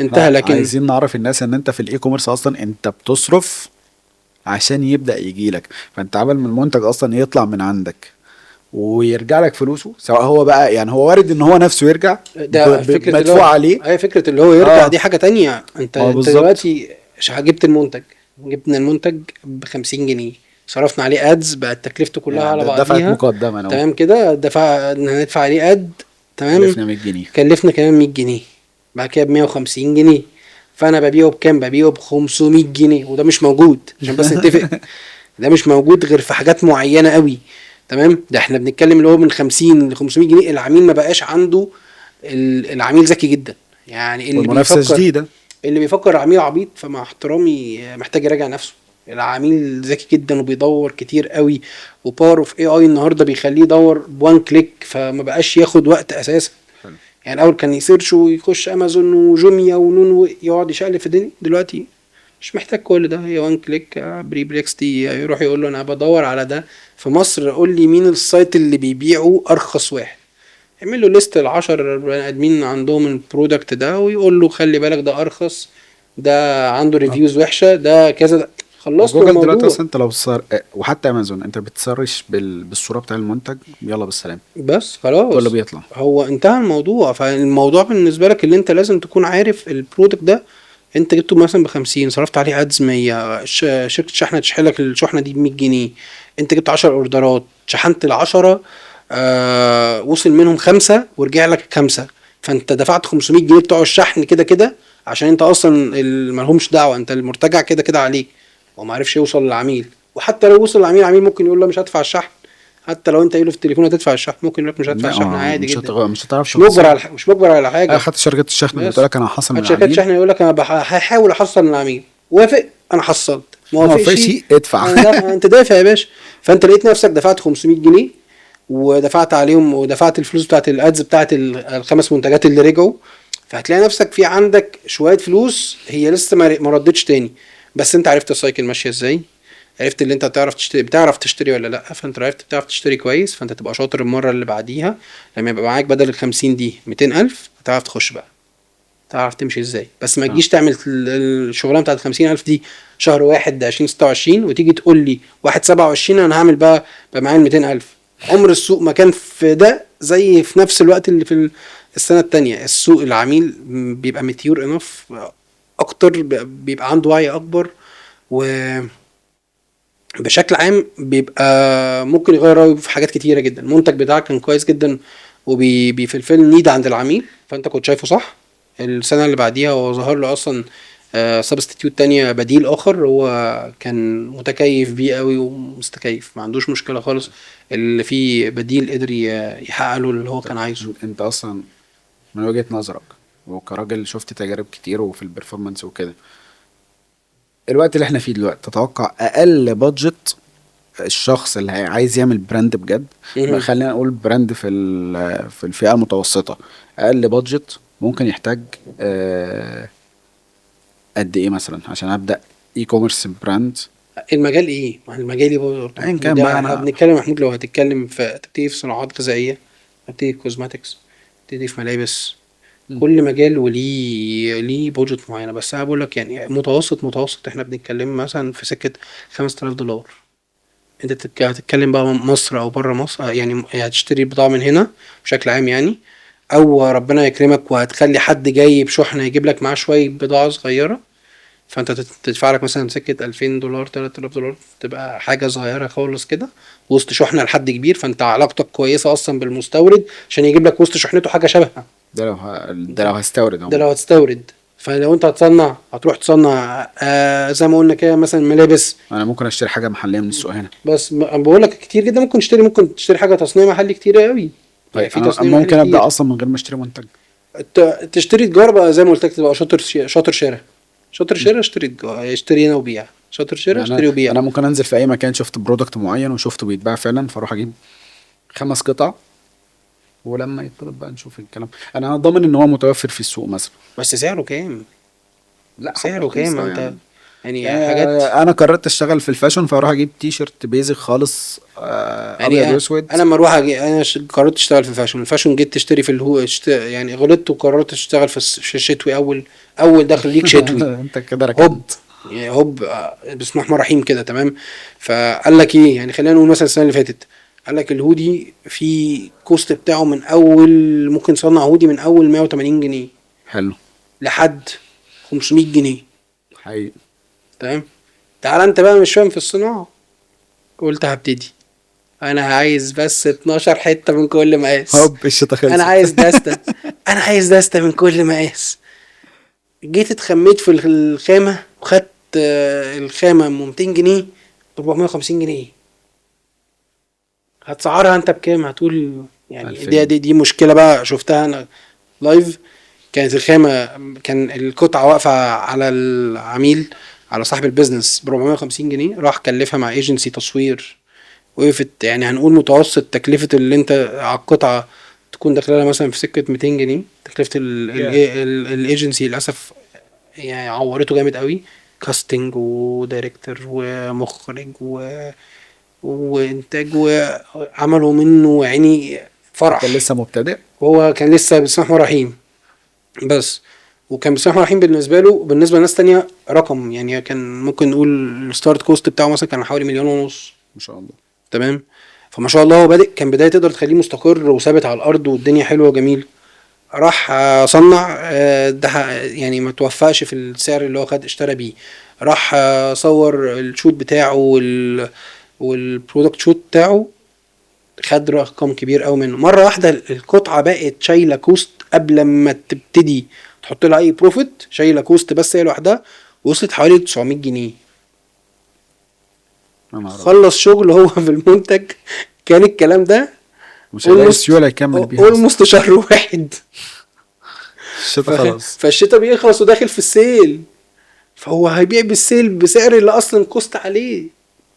انتهى. احنا لكن عايزين نعرف الناس ان انت في الاي كوميرس اصلا انت بتصرف عشان يبدأ يجيلك، فانت عمل من المنتج اصلا يطلع من عندك ويرجع لك فلوسه، سواء هو بقى يعني هو وارد ان هو نفسه يرجع ده فكره اللي مدفوع هو عليه. هي فكره اللي هو يرجع، اه، دي حاجه تانية. انت ما هو انت بالظبط. دلوقتي جبت المنتج، جبنا المنتج ب50 جنيه، صرفنا عليه ادز، بقت تكلفته كلها يعني على دفعت بعضيها. مقدما اهو، تمام كده، هندفع عليه اد. تمام. كلفنا 100 جنيه. كلفنا كمان 100 جنيه، بعد كده ب150 جنيه. فانا ببيعه بكام؟ ببيعه ب500 جنيه، وده مش موجود عشان بس نتفق. ده مش موجود غير في حاجات معينة قوي. تمام. ده احنا بنتكلم اللي هو من 50 ل 500 جنيه. العميل ما بقاش عنده العميل ذكي جدا، يعني والمنافسة شديدة. اللي بيفكر عميل عبيط، فمع احترامي محتاج يراجع نفسه. العميل ذكي جدا وبيدور كتير قوي، وباور اوف اي النهارده بيخليه يدور بوان كليك، فما بقاش ياخد وقت اساسا. حلو. يعني الاول كان يسيرش ويخش امازون وجوميا ونون ويقعد يشقلب في الدنيا، دلوقتي مش محتاج كل ده، هي وان كليك. بريبليكس دي يروح يقول له انا بدور على ده في مصر، قول لي مين السايت اللي بيبيعه ارخص واحد، يعمل له ليست ال10 بني ادمين عندهم البرودكت ده، ويقول له خلي بالك ده ارخص، ده عنده اه، ريفيوز وحشه، ده كذا، ده خلصت وجوجل دلوقتي الموضوع. اصلا انت لو وحتى امازون انت بتسرش بالصورة بتاع المنتج، يلا بالسلام، بس كله خلاص بيطلع. هو انتهى الموضوع. فالموضوع بالنسبه لك اللي انت لازم تكون عارف البرودكت ده انت جبته مثلا ب50، صرفت عليه ادز 100، شركة شحنة تشحنلك الشحنة دي ب100 جنيه، انت جبت 10 اوردرات، شحنت ال10، وصل منهم 5 ورجع لك 5، فانت دفعت 500 جنيه بتوع الشحن كده كده، عشان انت اصلا مالهمش دعوة، انت المرتجع كده كده عليه، هو معرفش يوصل للعميل. وحتى لو وصل للعميل، العميل ممكن يقول له مش هدفع الشحن، حتى لو انت قايله في التليفون هتدفع الشحن، ممكن يقول لك مش هدفع لا، الشحن عادي جدا. مش هتعرف مش مجبر توصل. على مش مجبر على حاجة. اخدت شركة الشحن اللي بتقول بس لك انا هحصل من حتى شركات العميل، شحن يقول لك انا هحاول احصل من العميل، وافق انا حصلت، ما ما وافقش وافقش ادفع. انا دافع. انت دافع يا باشا. فانت لقيت نفسك دفعت 500 جنيه ودفعت عليهم، ودفعت الفلوس بتاعت الادز بتاعت الخمس منتجات اللي رجعوا، فهتلاقي نفسك في عندك شويه فلوس هي لسه ما ردتش تاني، بس انت عرفت السايكل ماشيه ازاي، عرفت اللي انت بتعرف تشتري ولا لا، فانت عرفت بتعرف تشتري كويس، فانت تبقى شاطر المره اللي بعديها لما يبقى معاك بدل ال50 دي 200,000 هتعرف تخش بقى، تعرف تمشي ازاي. بس ما اه، تجيش تعمل الشغلانه بتاعت 50,000 دي شهر واحد 2026 وتيجي تقول لي 1/27 انا هعمل بقى معايا 200,000. عمر السوق ما كان في ده زي في نفس الوقت اللي في السنه التانية. السوق العميل بيبقى متيور انف اكتر، بيبقى عنده وعي اكبر، وبشكل عام بيبقى ممكن يغير رايه في حاجات كتيره جدا. المنتج بتاعك كان كويس جدا وبيفلفل نيد عند العميل، فانت كنت شايفه صح. السنة اللي بعديها هو ظهر له اصلا سبستيتيوت تانية، بديل اخر، هو كان متكيف بيه قوي ومستكيف، ما عندوش مشكلة خالص، اللي فيه بديل قدر يحقق له اللي هو طب كان عايزه. انت اصلا من وجهة نظرك وكراجل شفت تجارب كتير وفي البرفورمانس وكده، الوقت اللي احنا فيه دلوقتي تتوقع اقل بادجت الشخص اللي عايز يعمل براند بجد، بقى مهم. خلينا نقول براند في الفئة المتوسطة، اقل بادجت ممكن يحتاج قد ايه مثلا عشان ابدا اي كوميرس براند؟ المجال ايه؟ ما المجال ايه برضه؟ ايا كان ده بقى احنا انا. بنتكلم يا محمود، لو هتتكلم في تبتدي في صناعات غذائية، تبتدي في كوزماتكس، تبتدي في ملابس، كل مجال ليه بودجت معينه، بس انا بقول لك يعني متوسط احنا بنتكلم مثلا في سكه $5000. انت هتتكلم بقى مصر او بره مصر، يعني هتشتري بضاعه من هنا بشكل عام يعني، او ربنا يكرمك وهتخلي حد جاي بشحنه يجيب لك معاه شويه بضاعه صغيره، فانت تدفع لك مثلا سكه $2000 $3000، تبقى حاجه صغيره خالص كده وسط شحنه لحد كبير، فانت علاقتك كويسه اصلا بالمستورد عشان يجيب لك وسط شحنته حاجه شبهها. ده لو هستورد ده عموما. لو هتستورد، فلو انت هتصنع هتروح تصنع زي ما قلنا كده مثلا ملابس. انا ممكن اشتري حاجه محليه من السوق هنا. بس بقول لك كتير جدا ممكن تشتري حاجه تصنيع محلي كتير قوي، يعني طيب في انا تصنيع محلي ممكن ابدا كتير. اصلا من غير ما اشتري منتج. تشتري تجاره بقى زي ما قلت لك، تبقى شاطر شراء. شاطر شراء اشتري هنا وبيع، شاطر شراء يعني انا اشتري وبيع. انا ممكن انزل في اي مكان شفت برودكت معين وشفته بيتباع فعلا، فاروح اجيب 5 قطع، ولما يطلب بقى نشوف الكلام. انا ضامن ان هو متوفر في السوق مثلا. بس سعره كام؟ لا حاجه سعره كام رخيصه انت؟ يعني. يعني يعني حاجات. انا قررت اشتغل في الفاشن، فاروح اجيب تي شيرت بيزك خالص، ابيض يعني واسود. انا لما اروح انا قررت اشتغل في الفاشن جيت تشتري في يعني غلطت وقررت اشتغل في الشتوي، اول دخل ليك شتوي. انت كده هوب، ركنت. يعني هوب، بسم الله الرحمن الرحيم كده تمام. فقال لك ايه يعني، خلينا نقول مثلا السنه اللي فاتت قال لك الهودي في كوست بتاعه من اول، ممكن تصنع هودي من اول 180 جنيه حلو. لحد 500 جنيه. حقيقي. تمام. تعال انت بقى مش فاهم في الصناعه، قلت هبتدي انا عايز بس 12 حته من كل مقاس. هوب الشتا انا خلصت. عايز دستة، انا عايز دستة من كل مقاس. جيت اتخميت في الخامه وخدت الخامه ب 200 جنيه، ب 450 جنيه. هتسعرها انت بكام؟ هتقول يعني 2000. دي مشكله بقى شفتها انا لايف. كانت الخامه، كان القطعه واقفه على العميل، على صاحب البيزنس ب 450 جنيه، راح كلفها مع ايجنسي تصوير، وقفت يعني هنقول متوسط تكلفة اللي انت على القطعة تكون داخلها مثلا في سكة 200 جنيه. تكلفة الايجنسي للأسف يعني عورته جامد قوي، كاستنج ودايركتور ومخرج وانتاج، وعملوا منه يعني كان فرح. لسه مبتدئ. وهو كان لسه بسم الله الرحمن الرحيم بس، وكان بسم الله الرحمن الرحيم بالنسبة له وبالنسبة لناس تانية رقم، يعني كان ممكن نقول الستارت كوست بتاعه مثلا كان حوالي 1.5 مليون. ما شاء الله. تمام. فما شاء الله هو كان بداية تقدر تخليه مستقر وثابت على الأرض والدنيا حلوة وجميل. راح صنع ده يعني ما توفقش في السعر اللي هو خد اشترى بيه. راح صور الشوت بتاعه والبرودكت شوت بتاعه، خد رقم كبير قوي منه مرة واحدة. القطعة بقت شايلة كوست قبل ما تبتدي تحط لها أي بروفيت، شايلة كوست بس هي لوحدها وصلت حوالي 900 جنيه. يا نهار أبيض. خلص شغل هو في المنتج، كان الكلام ده مش هيلاقي السيوله يكمل بيها اصلا. اولموست شهر واحد. الشتا خلاص. فالشتا بيخلص وداخل في السيل، فهو هيبيع بالسيل بسعر اللي اصلا كوست عليه،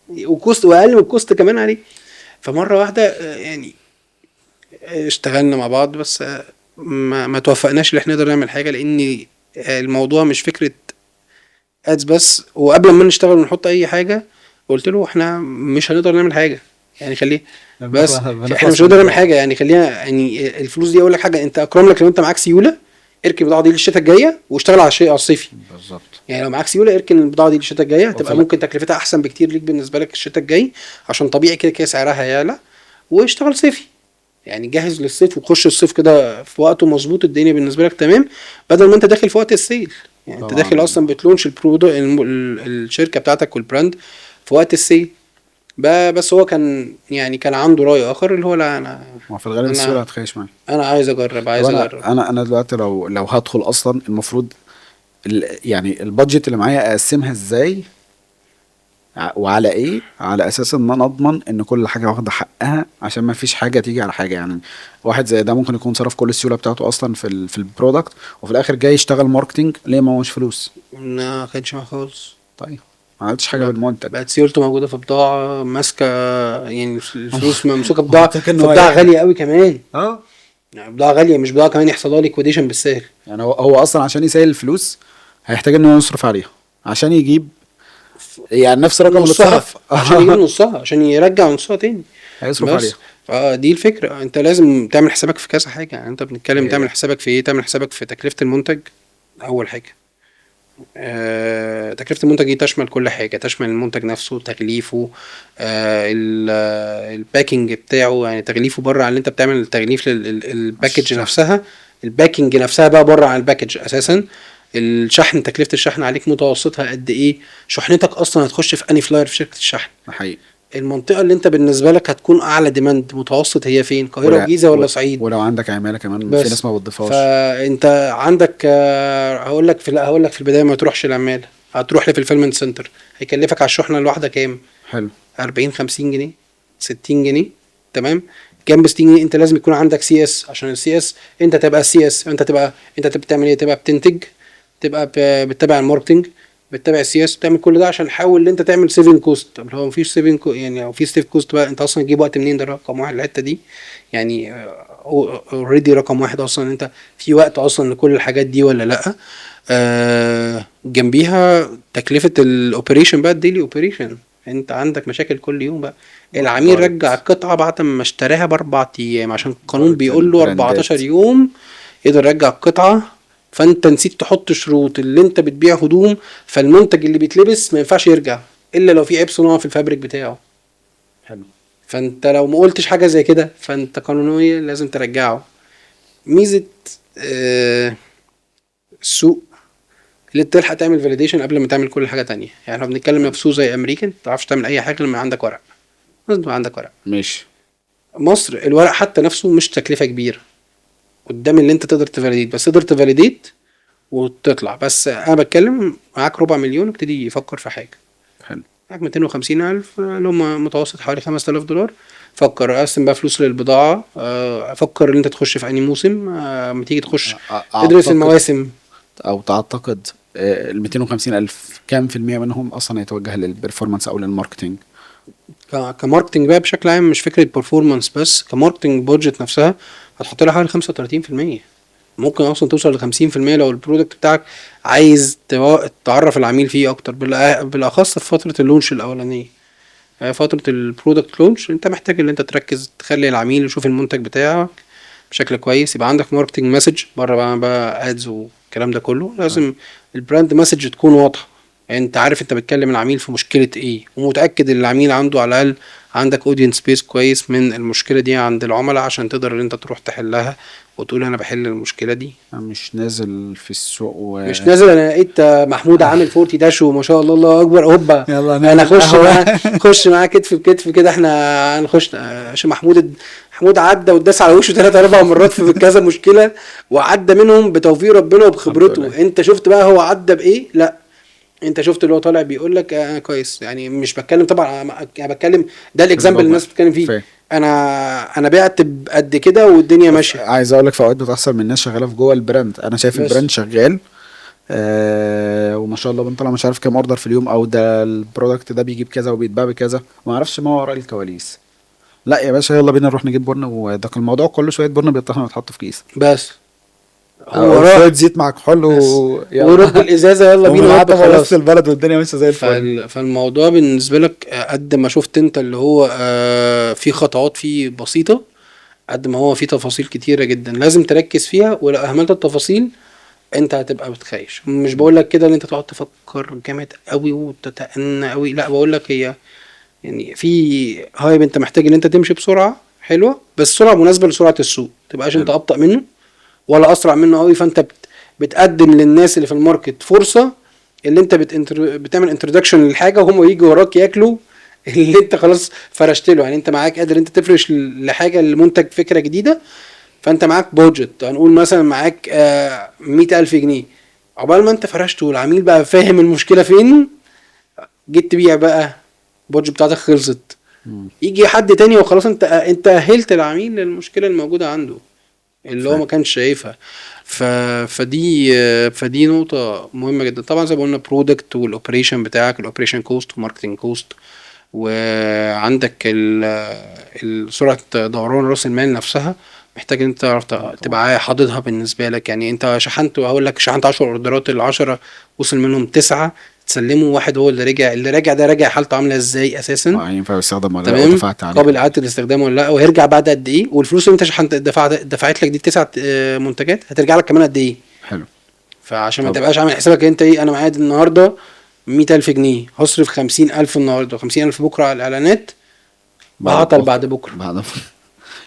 وكوست واقل من الكوست كمان عليه. فمره واحده يعني اشتغلنا مع بعض، بس ما توفقناش ان احنا نقدر نعمل حاجه، لان الموضوع مش فكره ادز بس. وقبل ما نشتغل ونحط اي حاجه قلت له احنا مش هنقدر نعمل حاجه، يعني خليه بس احنا مش هنقدر نعمل حاجه، يعني خلينا يعني الفلوس دي. اقول لك حاجه، انت اكرم لك لو انت معاك سيوله اركن البضاعه دي للشتاء الجايه واشتغل على الشيء على الصيفي. بالظبط. يعني لو معاك سيوله اركن البضاعه دي للشتاء الجايه، هتبقى وفي ممكن تكلفتها احسن بكتير ليك بالنسبه لك الشتاء الجاي، عشان طبيعي كده كده سعرها هيعلى. واشتغل صيفي، يعني جهز للصيف وتخش الصيف كده في وقته مظبوط، الدنيا بالنسبه لك تمام، بدل ما انت داخل في وقت السيل. يعني انت طبعا. داخل اصلا بتلونش الشركه بتاعتك والبراند في وقت السيل. بس هو كان يعني كان عنده رأي اخر اللي هو لا ما في الغالب السيوله انا هتخيش معايا. انا عايز اجرب، طب عايز انا اجرب. انا انا دلوقتي لو هدخل اصلا المفروض يعني البادجت اللي معايا اقسمها ازاي، وعلى ايه، على اساس ان انا اضمن ان كل حاجه واخده حقها عشان ما فيش حاجه تيجي على حاجه. يعني واحد زي ده ممكن يكون صرف كل السيوله بتاعته اصلا في البرودكت، وفي الاخر جاي يشتغل ماركتينج ليه ما هوش فلوس. ما كانش معاه خالص. طيب ما عملتش حاجه بالمنتج. بقت سيولته موجوده في بضاعه ماسكه، يعني الفلوس ممسوكه بضاعه، منطقي ان في هو بضاعه يحرق. غاليه قوي كمان. اه. يعني بضاعه غاليه، مش بضاعه كمان يحصل لها ليكويديشن بالسهل. يعني هو اصلا عشان يسيل الفلوس هيحتاج ان هو يصرف عليها عشان يجيب يعني نفس الرقم اللي نصها اتصرف. عشان يجيب نصها، عشان يرجع نصها تاني. هيصرف بس عليها. دي الفكرة، انت لازم تعمل حسابك في كذا حاجة. يعني انت بنتكلم إيه، تعمل حسابك في ايه؟ تعمل حسابك في تكلفة المنتج اول حاجة. تكلفة المنتج دي تشمل كل حاجة، تشمل المنتج نفسه، تغليفه، الباكينج بتاعه، يعني تغليفه بره عن اللي انت بتعمل تغليف للباكج الشحن. نفسها. الباكينج نفسها بقى بره عن الباكج اساسا. الشحن، تكلفة الشحن عليك متوسطها قد ايه؟ شحنتك اصلا هتخش في اني فلاير في شركة الشحن. ده حقيقي. المنطقة اللي انت بالنسبة لك هتكون اعلى ديماند متوسط هي فين؟ القاهرة ولا وجيزة ولا صعيد؟ ولو عندك عمالة كمان في بس ناس ما بتضيفهاش. فانت عندك هقول لك في البدايه ما تروحش العماله، هتروح للفيلمنت سنتر. هيكلفك على الشحنه الواحده كام؟ حلو. 40 50 جنيه، 60 جنيه. تمام. جنب 60 جنيه انت لازم يكون عندك سي اس، عشان السي اس انت تبقى السي اس، انت تبقى بتعمل ايه؟ تبقى بتنتج، تبقى بتتابع الماركتنج، بتتابع السي اس، بتعمل كل ده عشان تحاول ان انت تعمل سيفنج كوست. طب هو مفيش سيفنج يعني لو في ستيف كوست بقى انت اصلا تجيب وقت منين؟ ده رقم واحد الحته دي. يعني اوريدي رقم واحد اصلا انت في وقت اصلا لكل الحاجات دي ولا لا؟ جنبيها تكلفه الاوبريشن بقى، الديلي اوبريشن. انت عندك مشاكل كل يوم بقى. العميل رجع إدارة القطعه بعد ما اشتراها ب4 ايام، عشان القانون إدارة بيقول له البراندات. 14 يوم يقدر يرجع القطعه. فانت نسيت تحط شروط اللي انت بتبيع هدوم، فالمنتج اللي بيتلبس ما ينفعش يرجع الا لو في عيب صناعه في الفابريك بتاعه. حلو. فانت لو ما قلتش حاجه زي كده فانت قانونيا لازم ترجعه. ميزه آه، السوق اللي انت تلحق تعمل فاليديشن قبل ما تعمل كل حاجه تانية. يعني احنا بنتكلم في سوق زي امريكا انت ما تعرفش تعمل اي حاجه لما عندك ورق، لازم يبقى عندك ورق. ماشي. مصر الورق حتى نفسه مش تكلفه كبيره قدام اللي انت تقدر تفاليديت، بس تقدر تفاليديت وتطلع. بس انا بتكلم معاك 4 مليون ابتدي يفكر في حاجه. حلو. معاك 250,000 اللي هم متوسط حوالي $5,000. فكر اقسم بقى فلوس للبضاعه. افكر ان انت تخش في انهي موسم. اما تيجي تخش ادرس اعتقد المواسم. او تعتقد ال 250 الف كام في المية منهم اصلا يتوجه للبرفورمانس او للماركتينج؟ كماركتنج بقى بشكل عام، مش فكره برفورمانس بس، كماركتنج بودجت نفسها هتحط لها حوالي 35%. ممكن اصلا توصل ل50% لو البرودكت بتاعك عايز تعرف العميل فيه اكتر، بالاخص في فتره اللونش الاولانيه. فتره البرودكت لونش انت محتاج ان انت تركز تخلي العميل يشوف المنتج بتاعك بشكل كويس. يبقى عندك ماركتنج مسج بره بقى ادز والكلام ده كله. لازم البراند مسج تكون واضحه، يعني انت عارف انت بتكلم العميل في مشكله ايه، ومتاكد ان العميل عنده على الاقل عندك اودينس بيس كويس من المشكله دي عند العملاء، عشان تقدر ان انت تروح تحلها وتقول انا بحل المشكله دي. مش نازل في السوق مش نازل انا لقيت محمود عامل 40 داش وما شاء الله الله اكبر هوبا يلا انا نعمل اخش قهوة. معاه، خش معاه كتف بكتف كده. احنا هنخش عشان محمود عدى واتداس على وشه 3 4 مرات في كذا مشكله، وعدى منهم بتوفيق ربنا الحمد وبخبرته. لله. انت شفت بقى هو عدى بايه؟ لا، انت شفت اللي هو طالع بيقول لك انا كويس. يعني مش بتكلم طبعا، انا بتكلم ده الاكزامبل اللي تجربة. الناس بتتكلم فيه. فاهم. انا بعت بقد كده والدنيا ماشيه. عايز اقول لك في اوقات بتحصل من الناس شغاله في جوه البراند، انا شايف بس البراند شغال وما شاء الله بنطلع مش عارف كام اوردر في اليوم، او ده البرودكت ده بيجيب كذا وبيتباع بكذا، وما اعرفش ما وراء الكواليس. لا يا باشا يلا بينا نروح نجيب بن، وده كان الموضوع كله شويه بن بيطحنوا ويتحطوا في كيس، بس هو او شويه راح زيت مع كحول بس يلا. ورب الازازه يلا بينا هوب ومنعطف وسط خلاص. البلد والدنيا ماشيه زي الفل. فالموضوع بالنسبه لك قد ما شفت انت اللي هو في خطوات فيه بسيطه، قد ما هو فيه تفاصيل كتيره جدا لازم تركز فيها. ولو اهملت التفاصيل انت هتبقى بتخيش. مش بقول لك كده ان انت تقعد تفكر جامد قوي وتتأنى قوي، لا بقول لك هي يعني في هايب انت محتاج ان انت تمشي بسرعه حلوه، بس سرعه مناسبه لسرعه السوق. تبقاش انت حلو. ابطأ منه ولا اسرع منه قوي. فانت بتقدم للناس اللي في الماركت فرصه اللي انت بتعمل انترودكشن للحاجه وهم يجوا وراك ياكلوا اللي انت خلاص فرشت له. يعني انت معاك قادر انت تفرش لحاجه لمنتج فكره جديده. فانت معاك بودجت، هنقول مثلا معاك 100,000 جنيه. عقبال ما انت فرشته والعميل بقى فاهم المشكله فين، جيت تبيع بقى البودجت بتاعتك خلصت. مم. يجي حد تاني وخلاص انت اهلت العميل للمشكله الموجوده عنده اللي هو ما كانش شايفها. فدي نقطة مهمة جدا. طبعا زي ما قلنا برودكت والاوبريشن بتاعك، الاوبريشن كوست وماركتنج كوست، وعندك سرعة دوران راس المال نفسها. محتاج انت تعرف تبقى حاضرها بالنسبة لك. يعني انت شحنت، وهقول لك شحنت 10 اوردرات، ال10 وصل منهم 9 تسلمه واحد هو اللي رجع، اللي راجع ده راجع حالته عامله ازاي اساسا، ينفع يستخدم ولا لا تمام، ودفعت عليه. قابل اعاده الاستخدام ولا لا، وهيرجع بعد قد ايه، والفلوس اللي انت عشان دفعت لك دي 9 منتجات هترجع لك كمان قد ايه. حلو. فعشان ما طب تبقاش عامل حسابك انت ايه، انا معايا النهارده 100,000 جنيه، هصرف 50,000 النهارده و50,000 بكره على الاعلانات، بعد وهعطل بكره، بعد بكره.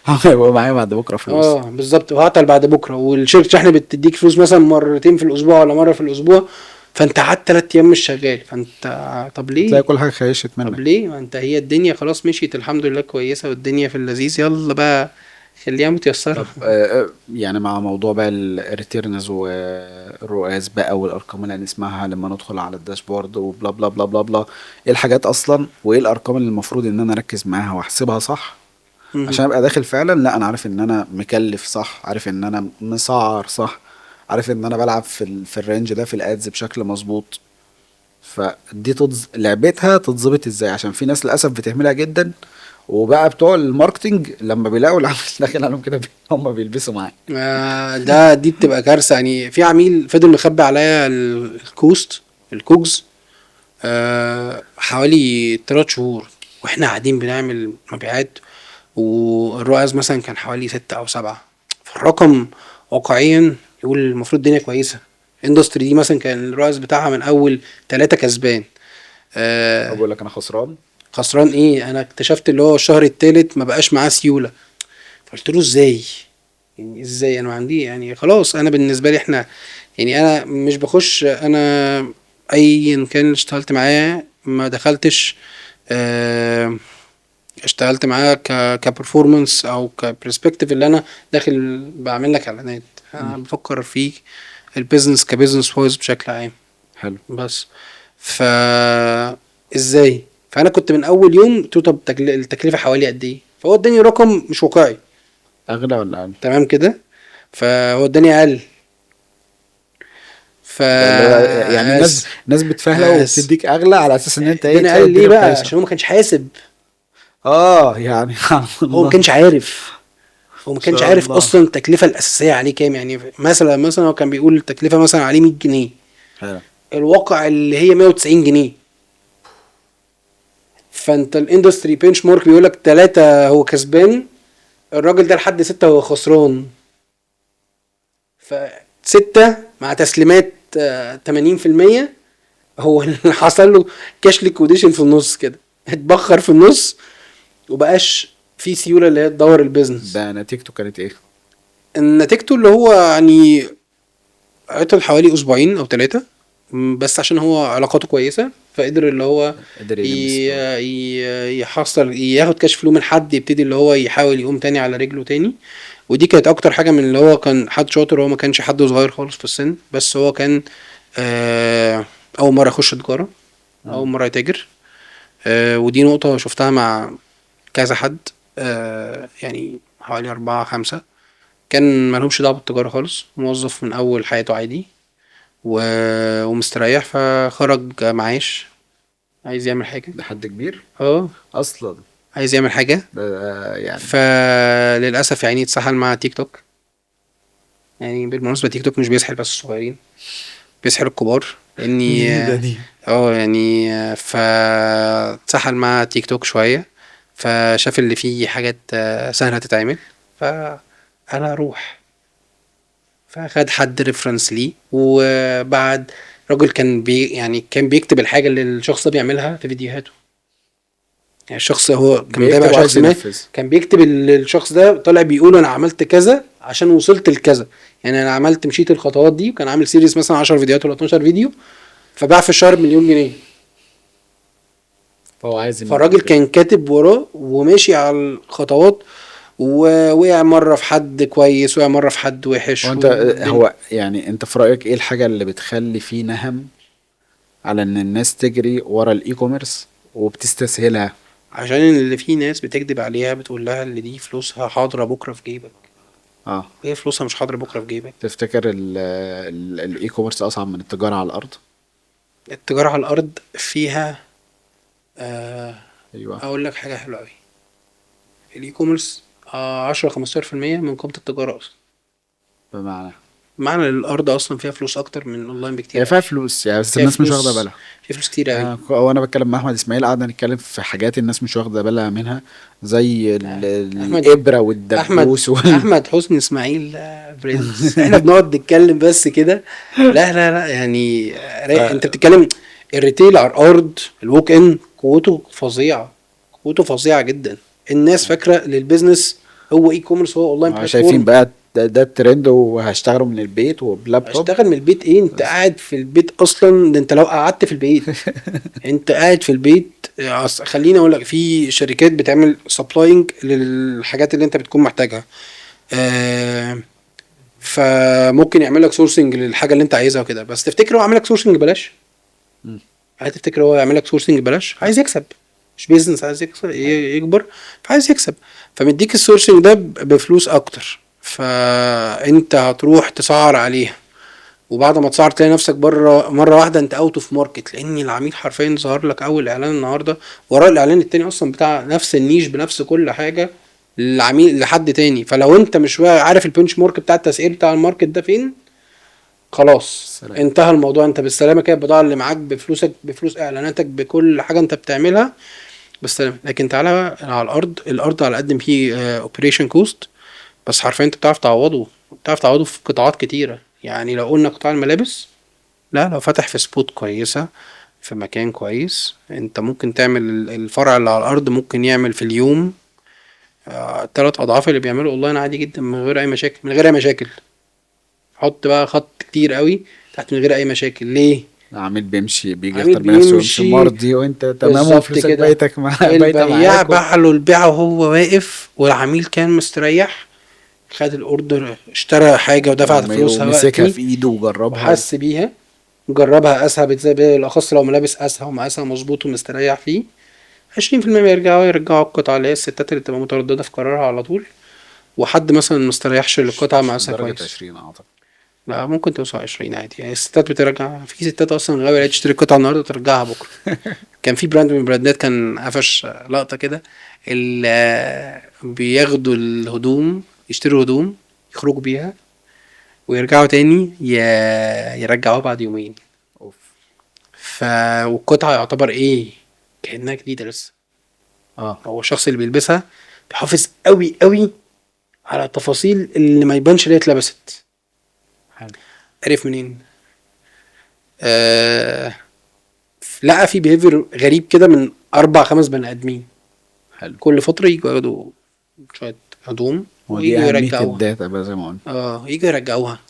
بعد هيبقى معايا بعد بكره فلوس. بالظبط، وهعطل بعد بكره، والشركه شحن بتديك فلوس مثلا مرتين في الاسبوع ولا مره في الاسبوع، فانت قعدت 3 ايام مش شغال، فانت طب هتلاقي ليه؟ كل حاجه خيشت طب منك. ليه؟ ما انت هي الدنيا خلاص مشيت الحمد لله كويسه، والدنيا في اللذيذ، يلا بقى خليها متيسره. طب يعني مع موضوع بقى الريتيرنز والرؤاس بقى والارقام اللي هنسمعها لما ندخل على الداشبورد وبلا بلا بلا بلا بلا، ايه الحاجات اصلا وايه الارقام اللي المفروض ان انا اركز معاها واحسبها صح مهم. عشان ابقى داخل فعلا لا انا عارف ان انا مكلف صح، عارف ان انا مسعر صح، عارف ان انا بلعب في الرينج ده في الادز بشكل مظبوط. فدي لعبتها تتظبط ازاي؟ عشان في ناس للاسف بتهملها جدا، وبقى بتوع الماركتينج لما بيلاقوا العميل داخل عليهم كده هم بيلبسوا معاه. دي بتبقى كارثه. يعني في عميل فضل مخبي عليا الكوست، الكوجز، حوالي 3 شهور، واحنا قاعدين بنعمل مبيعات، والرؤية مثلا كان حوالي 6 أو 7. فالرقم واقعيا يقول المفروض الدنيا كويسة. الاندستري دي مثلا كان الرؤية بتاعها من أول 3 كسبان، هو آه بيقول لك انا خسران. خسران ايه؟ انا اكتشفت اللي هو الشهر التالت ما بقاش معاه سيولة. فقلت له ازاي؟ يعني ازاي انا عندي، يعني خلاص انا بالنسبة لي احنا، يعني انا مش بخش انا ايا كان اللي اشتغلت معاه، ما دخلتش آه اشتغلت معاه كبرفورمانس او كبرسبكتيف اللي انا داخل بعمل لك اعلانات. مم. انا بفكر في البيزنس كبيزنس وايز بشكل عام حلو. بس. ف ازاي؟ فانا كنت من اول يوم قلت له طب التكلفه حوالي قد ايه، فهو اداني رقم مش واقعي، اغلى ولا اقل؟ تمام كده، فهو اداني اقل. ف ده اللي هو يعني الناس بتفهلة أس... وبتديك اغلى على اساس ان انت ايه اداني تلاقي اقل ليه الدنيا بقى؟ كويسه. عشان هو ما كانش حاسب، يعني هو ما الله. كانش عارف، هو ما ان كانش شاء عارف الله. اصلا التكلفه الاساسيه عليه كام. يعني مثلا هو كان بيقول التكلفه مثلا عليه 100 جنيه، حلو. الواقع اللي هي 190 جنيه. فانت الاندستري بنش مارك بيقول لك 3 هو كسبان، الراجل ده لحد 6 هو خسران. ف6 مع تسليمات 80%، هو اللي حصل له كاش ليكويديشن في النص كده، اتبخر في النص، وبقاش في سيوله اللي هي تدور البيزنس. ده نتيجته كانت ايه؟ نتيجته اللي هو يعني عطل حوالي اسبوعين او 3، بس عشان هو علاقاته كويسة فقدر اللي هو قدر يلم الستار. يحصل ياخد كاش فلو من حد، يبتدي اللي هو يحاول يقوم تاني على رجله تاني. ودي كانت اكتر حاجة من اللي هو كان حد شاطر، هو ما كانش حد صغير خالص في السن، بس هو كان اول مرة يخش تجارة، اول مرة يتاجر. ودي نقطة شفتها مع كذا حد، يعني حوالي 4 5 كان مالهمش دعوة بالتجارة خالص، موظف من أول حياته عادي ومستريح، فخرج معاش عايز يعمل حاجة. ده حد كبير اه اصلا. عايز يعمل حاجة، يعني فللأسف يعني اتسحل مع تيك توك. يعني بالمناسبة تيك توك مش بيسحل بس الصغيرين، بيسحل الكبار، لاني جديدة دي. يعني فاتسحل مع تيك توك شوية، فشاف اللي فيه حاجات سهلة تتعمل، فأنا أروح، فخد حد ريفرنس ليه. وبعد راجل كان يعني كان بيكتب الحاجة اللي الشخص ده بيعملها في فيديوهاته. يعني الشخص هو كان متابع بيكتب وعايز شخص ما، ينفذ. كان بيكتب الشخص ده طالع بيقول انا عملت كذا عشان وصلت لكذا. يعني انا عملت مشيت الخطوات دي، وكان عامل سيريز مثلا 10 فيديوهات ولا 12 فيديو، فباع في الشهر ب1,000,000 جنيه. فهو عايز ينفذ فالراجل كده. كان كاتب وراه وماشي على الخطوات، ووقع مرة في حد كويس، وقع مرة في حد هو وحش، انت والدنيا. هو يعني انت في رأيك ايه الحاجة اللي بتخلي فيه نهم على ان الناس تجري ورا الاي كوميرس وبتستسهلها؟ عشان اللي فيه ناس بتكذب عليها، بتقول لها اللي دي فلوسها حاضرة بكرة في جيبك، اه. هي فلوسها مش حاضرة بكرة في جيبك. تفتكر الاي كوميرس اصعب من التجارة على الارض؟ التجارة على الأرض فيها آه ايوه. اقول لك حاجه حلوه قوي، الاي كوميرس 10 15% من قيمه التجاره اصلا. بمعنى معنى الارض اصلا فيها فلوس اكتر من اونلاين بكتير هي أوي. فيها فلوس يعني، بس فيها الناس مش واخده فلوس، بالها. فيها فلوس كتير قوي. وانا بتكلم مع احمد اسماعيل قعدنا نتكلم في حاجات الناس مش واخده بالها منها، زي احمد الابره احمد والدبوس احمد حسني اسماعيل برنس. احنا بنقعد نتكلم بس كده. لا لا لا يعني ف... انت بتتكلم. الريتيل على الارض، الووك ان قوته فظيعه، قوته فظيعه جدا. الناس فاكره للبيزنس هو اي كوميرس، هو اونلاين شايفين بلاتفورم. بقى ده الترند، وهشتغلوا من البيت وبلابتوب. اشتغل من البيت ايه؟ انت بس قاعد في البيت اصلا. ده انت لو قعدت في البيت، انت قاعد في البيت. خليني اقول لك، في شركات بتعمل سبلاينج للحاجات اللي انت بتكون محتاجها. آه، فممكن يعمل لك سورسنج للحاجه اللي انت عايزها وكده. بس تفتكر هو عامل لك سورسنج ببلاش؟ مم. هتفتكر هو يعمل لك سورسنج ببلاش؟ لا. عايز يكسب، مش بيزنس، عايز يكسب يكبر، فعايز يكسب. فمديك السورسنج ده بفلوس اكتر، فانت هتروح تسعر عليها، وبعد ما تسعر تلاقي نفسك بره مره واحده انت اوت اوف ماركت، لان العميل حرفيا ظهر لك اول اعلان النهارده وراه الاعلان التاني اصلا بتاع نفس النيش بنفس كل حاجه للعميل لحد تاني. فلو انت مش عارف البنش مارك بتاع التسعير بتاع الماركت ده فين، خلاص سلام. انتهى الموضوع. انت بالسلامه كده، البضاعه اللي معاك بفلوسك، بفلوس اعلاناتك، بكل حاجه انت بتعملها بالسلامه. لكن تعالى بقى على الارض، الارض على قد ما هي اوبريشن كوست، بس حرفيا انت بتعرف تعوضه، بتعرف تعوضه في قطاعات كتيره. يعني لو قلنا قطاع الملابس، لا لو فتح في سبوت كويسه في مكان كويس، انت ممكن تعمل الفرع اللي على الارض ممكن يعمل في اليوم 3 اضعاف اللي بيعمله اونلاين عادي جدا، من غير اي مشاكل، من غير اي مشاكل. حط بقى خط كتير قوي تحت، من غير اي مشاكل. ليه؟ العميل بيمشي، بيجي عميل يختار بنفسه ويمشي بيمشي مرضي، وانت تمام، بالظبط وفلوسك كده. بايتك بايته البياع معاك باع له البيعة وهو واقف، والعميل كان مستريح، خد الاوردر، اشترى حاجة ودفع فلوسها ومسكها وقتي، في ايده وجربها وحس بيها، جربها قاسها ازاي، بالاخص لو ملابس قاسها ومقاسها مظبوط ومستريح فيه. 20% يرجعوا القطعة، اللي هي الستات اللي بتبقى مترددة في قرارها على طول، وحد مثلا مستريحش للقطعة مش مقاسها لدرجة كويس. 20 اعتقد. لا ممكن توصل 20 عادي. يعني الستات بترجع، في ستات اصلا غاوية تشتري قطعة النهاردة ترجعها بكرة. كان في براند من البراندات كان قفش لقطة كده، بياخدوا الهدوم، يشتروا هدوم يخرجوا بيها ويرجعوا تاني يرجعوها بعد يومين. اوف. ف والقطعة يعتبر ايه، كأنها جديدة لسه. اه. هو الشخص اللي بيلبسها بيحافظ قوي قوي على التفاصيل اللي ما يبانش اللي هي اتلبست. حلو. عرف منين؟ آه... لقى في بيهيفير غريب كده من 4 5 بني ادمين، حلو. كل فترة يجوا ياخدوا شوية هدوم ودي ويجوا اهمية يرجعوها. الداتا بقى زي ما قلنا. يجوا يرجعوها.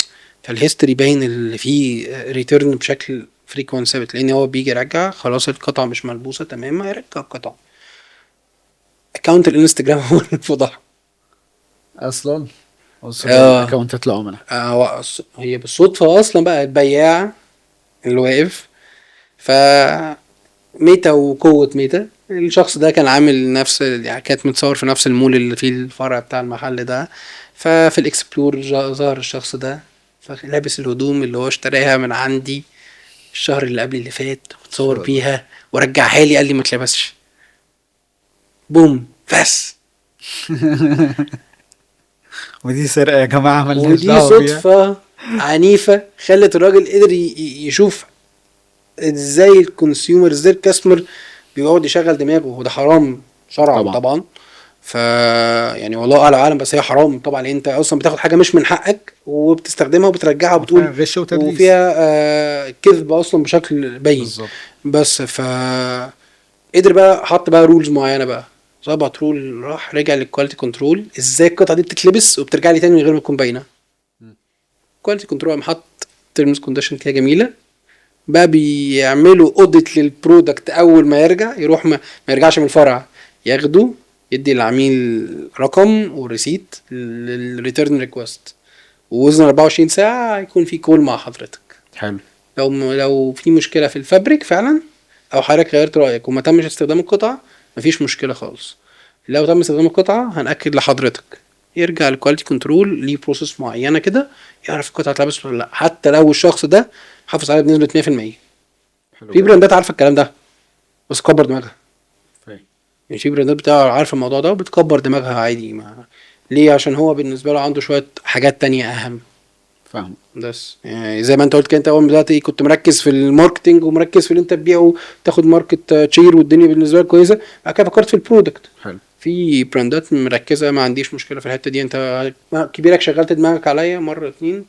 فالهيستوري باين اللي فيه ريتيرن بشكل فريكوينت ثابت، لان هو بيجي يرجع خلاص القطعة مش ملبوسة تمام، هيرجع القطعة. اكونت الانستجرام هو الفضح. اصلا عنصر اه الاكونتات العملاء. هي بالصدفة اصلا بقى البياع اللي واقف، ف ميتا وقوة ميتا، الشخص ده كان عامل نفس، يعني كانت متصور في نفس المول اللي فيه الفرع بتاع المحل ده. ففي الاكسبلور ظهر الشخص ده، لابس الهدوم اللي هو اشتراها من عندي الشهر اللي قبل اللي فات، وتصور شاء الله. بيها ورجعها لي، قال لي ما اتلبسش. بوم بس. ودي سرقة يا جماعة، ملناش ودي دعوة بيها. صدفة عنيفة خلت الراجل قدر يشوف ازاي الكونسيومر، ازاي الكاستمر بيقعد يشغل دماغه. وده حرام شرعا طبعا. طبعا. ف يعني والله اعلى عالم، بس هي حرام طبعا، لان انت اصلا بتاخد حاجه مش من حقك وبتستخدمها وبترجعها وفيها وبتقول، غش وتدليس. وفيها كذب اصلا بشكل باين. بالظبط. بس قدر بقى، حط بقى رولز معينه بقى، ظبط رول، راح رجع للكواليتي كنترول، ازاي القطعه دي بتتلبس وبترجع لي تاني من غير ما تكون باينه. كواليتي كنترول قام حط تيرمز كونديشن كده جميله، بقى بيعملوا اوديت للبرودكت اول ما يرجع، يروح ما يرجعش من الفرع، ياخده يدي للعميل رقم وريسيت للريتيرن ريكوست، ووزن 24 ساعه يكون في كول مع حضرتك. حلو. لو في مشكله في الفابريك فعلا، او حضرتك غيرت رايك وما تمش استخدام القطعه، مفيش مشكله خالص. لو تم استخدام القطعه هنأكد لحضرتك، يرجع الكواليتي كنترول ليه بروسيس معينه كده، يعرف القطعه اتلبست ولا لا، حتى لو الشخص ده حافظ عليها بنسبه 100%. حلو في جدا. براندات عارفه الكلام ده بس كبر دماغها. فاهم. يعني في براندات بتاع عارفه الموضوع ده وبتكبر دماغها عادي. ما ليه؟ عشان هو بالنسبه له عنده شويه حاجات تانية اهم. فاهم. بس يعني زي ما انت قلت كده، انت اول ما بدات ايه كنت مركز في الماركتنج ومركز في اللي انت تبيعه، تاخد ماركت تشير والدنيا بالنسبه لك كويسه، بعد كده فكرت في البرودكت. حلو. في براندات مركزه، ما عنديش مشكله في الحته دي، انت كبيرك شغلت دماغك عليا مره اتنين،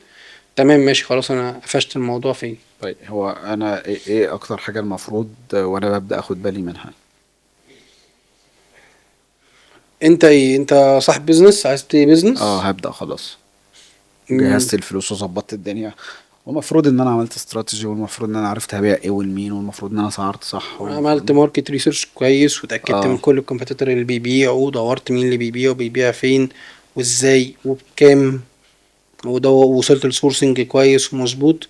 تمام ماشي خلاص انا قفشت الموضوع فين. طيب هو انا ايه اكتر حاجة المفروض وانا ببدأ اخد بالي منها؟ انت ايه، انت صاحب بيزنس عايز تبتدي اه بيزنس؟ هبدأ خلاص، جهزت الفلوس وظبطت الدنيا، والمفروض ان انا عملت استراتيجي، والمفروض ان انا عرفت هبيع ايه والمين، والمفروض ان انا سعرت صح، عملت والمفروض ماركت ريسيرش كويس وتأكدت من اه كل الكومبيتيتور اللي بيبيعوا، دورت مين اللي بيبيع وبيبيع فين وازاي وبكام، وده وصلت لسورسنج كويس ومظبوط،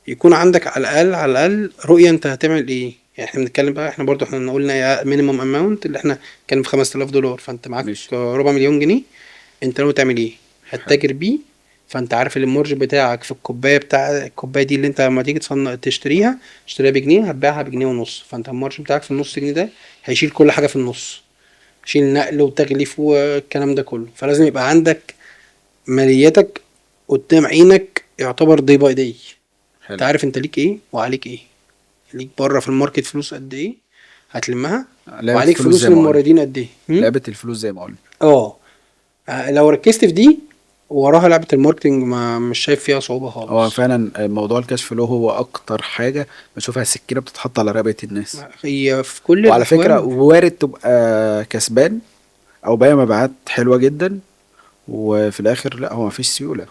يكون عندك على الاقل على الاقل رؤيه انت هتعمل ايه. يعني احنا بنتكلم بقى، احنا برضو احنا قلنا مينيمم اماونت اللي احنا كان في $5000، فانت معاك ماشي. ربع مليون جنيه، انت ناوي تعمل ايه؟ حلو. هتتاجر بيه. فانت عارف المارج بتاعك في الكوبايه، بتاع الكوبايه دي اللي انت لما تيجي تشتريها بجنيه، هتبيعها بجنيه ونص، فانت المارج بتاعك في النص جنيه ده هيشيل كل حاجه في النص، يشيل نقل وتغليف والكلام ده كله. فلازم يبقى عندك مالياتك قدام عينك، يعتبر دي باي دي. انت حلو. عارف انت ليك ايه وعليك ايه، ليك بره في الماركت فلوس قد ايه هتلمها، لعبة وعليك الفلوس فلوس زي ما قلنا. للموردين قد ايه. لعبة الفلوس زي ما قلنا. اه. لو ركزت في دي وراها لعبة الماركتنج، ما مش شايف فيها صعوبة هو خالص. فعلا موضوع الكاش فلو هو اكتر حاجة بشوفها سكينة بتتحط على رقبة الناس. هي في كل وعلى فكرة الأحوال. وارد تبقى كسبان او بايع مبيعات حلوة جدا، وفي الاخر لا، هو مفيش سيولة.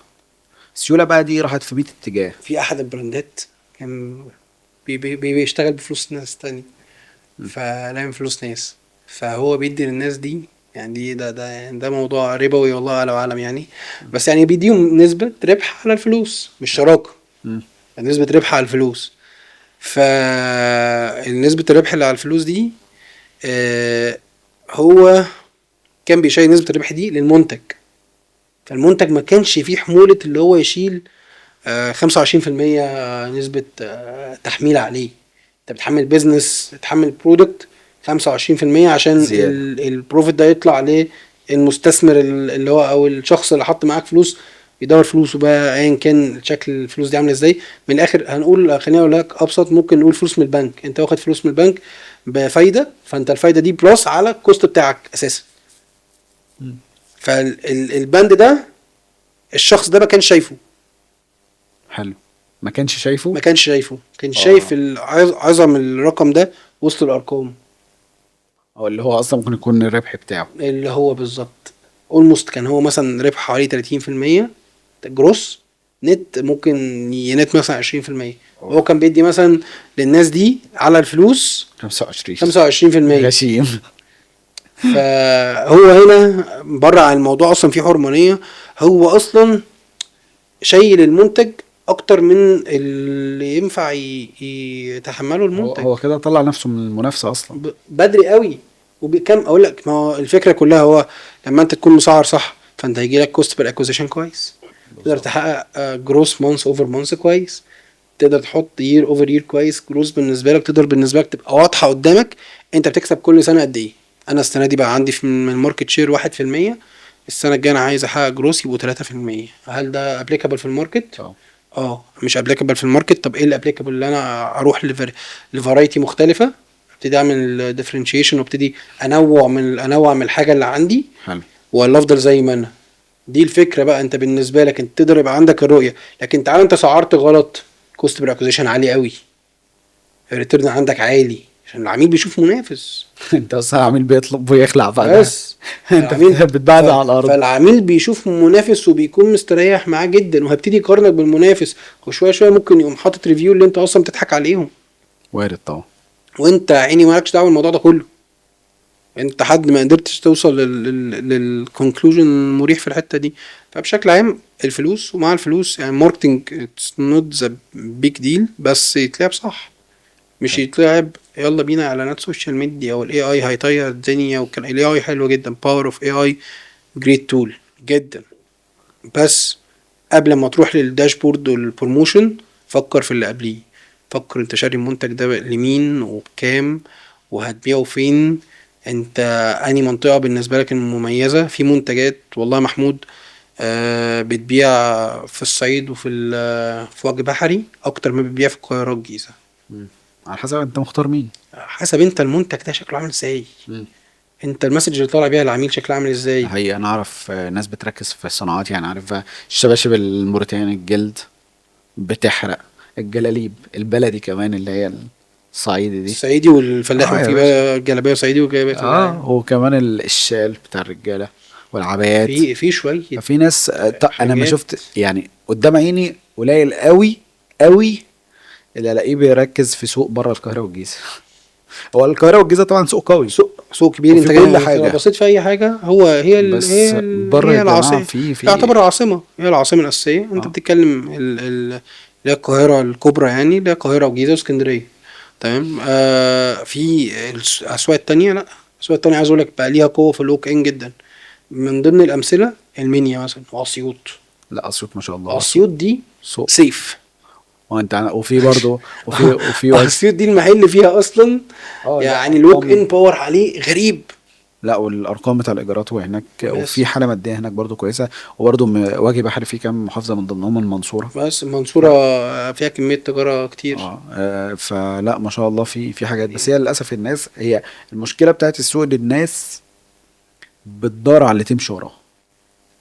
السيولة بقى دي راحت في 100 اتجاه. في أحد البراندات كان بيشتغل بفلوس ناس تاني، فلا من فلوس ناس، فهو بيدي للناس دي، يعني دي ده موضوع ربوي والله اعلم وأعلم يعني، بس يعني بيديهم نسبة ربح على الفلوس مش شراكة، مم. يعني نسبة ربح على الفلوس. فالنسبة الربح اللي على الفلوس دي هو كان بيشيل نسبة الربح دي للمنتج، فالمنتج ما كانش فيه حمولة اللي هو يشيل 25% نسبة تحميل عليه. انت بتحمل بيزنس، تحمل برودكت 25% عشان زيادة. البروفيت ده يطلع للمستثمر اللي هو او الشخص اللي حط معاك فلوس، يدور فلوسه بقى ايا كان شكل الفلوس دي عامله ازاي. من الاخر هنقول، خليني اقول لك ابسط، ممكن نقول فلوس من البنك، انت واخد فلوس من البنك بفايده، فانت الفايده دي بلس على الكوست بتاعك اساسا. مم. فالبند ده الشخص ده ما كانش شايفه، حلو. ما كانش شايفه. كان اه. شايف عظم الرقم ده وسط الارقام، او اللي هو اصلا ممكن يكون الربح بتاعه. اللي هو بالظبط اولموست كان هو مثلا ربح حوالي 30% جروس، نت ممكن ينت مثلا 20%، وهو كان بيدي مثلا للناس دي على الفلوس 25. 25%. غشيم. فهو هنا بره عن الموضوع اصلا في حرمانية، هو اصلا شايل المنتج اكتر من اللي ينفع يتحمله المنتج هو كده طلع نفسه من المنافسة اصلا. بدري قوي. وبكم اقول لك، ما هو الفكره كلها هو لما انت تكون مسعر صح، فانت هيجي لك كوست بير اكوزيشن كويس، تقدر بالظبط. تحقق جروس مانث اوفر مانث كويس، تقدر تحط يير اوفر يير كويس جروس بالنسبه لك، تقدر بالنسبه لك تبقى واضحه قدامك انت بتكسب كل سنه قد ايه. انا السنه دي بقى عندي من الماركت شير 1%، السنه الجايه انا عايز احقق جروس يبقوا 3%. هل ده ابليكابل في الماركت؟ اه. مش ابليكابل في الماركت. طب ايه الابليكابل؟ اللي انا اروح لفرايتي مختلفه، ابتدي اعمل ديفرنشيشن وابتدي انوع من الحاجه اللي عندي، حلو. ولا افضل زي ما انا. دي الفكره بقى، انت بالنسبه لك انت تقدر يبقى عندك الرؤيه، لكن تعال انت سعرت غلط، كوست بير اكوزيشن عالي قوي، الريتيرن عندك عالي عشان العميل بيشوف منافس. انت اصلا عميل بيطلب ويخلع بعدها. بس انت العميل بتبعزق على الارض. فالعميل بيشوف منافس وبيكون مستريح معاه جدا، وهبتدي يقارنك بالمنافس، وشويه شويه ممكن يقوم حاطط ريفيو اللي انت اصلا بتضحك عليهم، وارد طبعا. وانت عيني مالكش دعوه بالموضوع ده كله. انت حد ما قدرتش توصل للكونكلوجن مريح في الحته دي. فبشكل عام الفلوس، ومع الفلوس يعني ماركتنج اتس نوت ذا بيج ديل، بس يتلعب صح، مش حلو. يتلعب يلا بينا اعلانات سوشيال ميديا والاي اي هيطير الدنيا. وكان الاي اي حلو جدا، باور اوف اي اي جريت تول جدا، بس قبل ما تروح للداشبورد والبروموشن فكر في اللي قبليه. فكر انت شاري المنتج ده لمين وبكام وهتبيعه فين، انت اني منطقة بالنسبة لك المميزة في منتجات. والله محمود بتبيع في الصعيد في وجه بحري اكتر ما بتبيع في القاهره والجيزه. مم. على حسب انت مختار مين. حسب انت المنتج ده شكله عامل ازاي، انت المسج اللي طالع بيها العميل شكله عامل ازاي. هي انا اعرف ناس بتركز في الصناعات، يعني عارف بقى الشباشب الموريتاني الجلد بتحرق، الجلاليب البلدي كمان اللي هي الصعيدي دي. الصعيدي والفلاح، اه يا وفي باشا. بقى جلابيه صعيدي وجلابيه فلاحي. وكمان الشال بتاع الرجاله والعبايات. في شويه ففي ناس انا ما حاجات. شفت يعني قدام عيني قليل قوي قوي اللي الاقيه بيركز في سوق بره القاهره والجيزه. هو القاهره والجيزه طبعا سوق قوي سوق كبير، وفي انت كل انت لو حاجه، بصيت في اي حاجه هو بس بره هي يا جماعه العاصمه، في يعتبر العاصمه، هي العاصمه الاساسيه. انت اه بتتكلم اللي هي القاهره الكبرى، يعني اللي هي القاهره وجيزه واسكندريه. تمام. في الاسواق التانية، لا الاسواق التانية عايز اقول لك بقى ليها قوه في اللوك ان جدا. من ضمن الامثله المنيا مثلا واسيوط. لا اسيوط ما شاء الله سوق. اسيوط دي سوق سيف. وفي برضه وفي اسيوط دي المحل فيها اصلا لا يعني الوك ارقام. ان باور عليه غريب. لا والارقام بتاع الايجارات هناك، بس وفي حاله ماديه هناك برضه كويسه، وبرضه واجه بحري فيه كام محافظه من ضمنهم المنصوره. بس ف... المنصورة فيها كمية تجارة كتير. فلا ما شاء الله في حاجات، بس هي للاسف الناس، هي المشكله بتاعت السوق ان الناس بتدور على اللي تمشي وراه.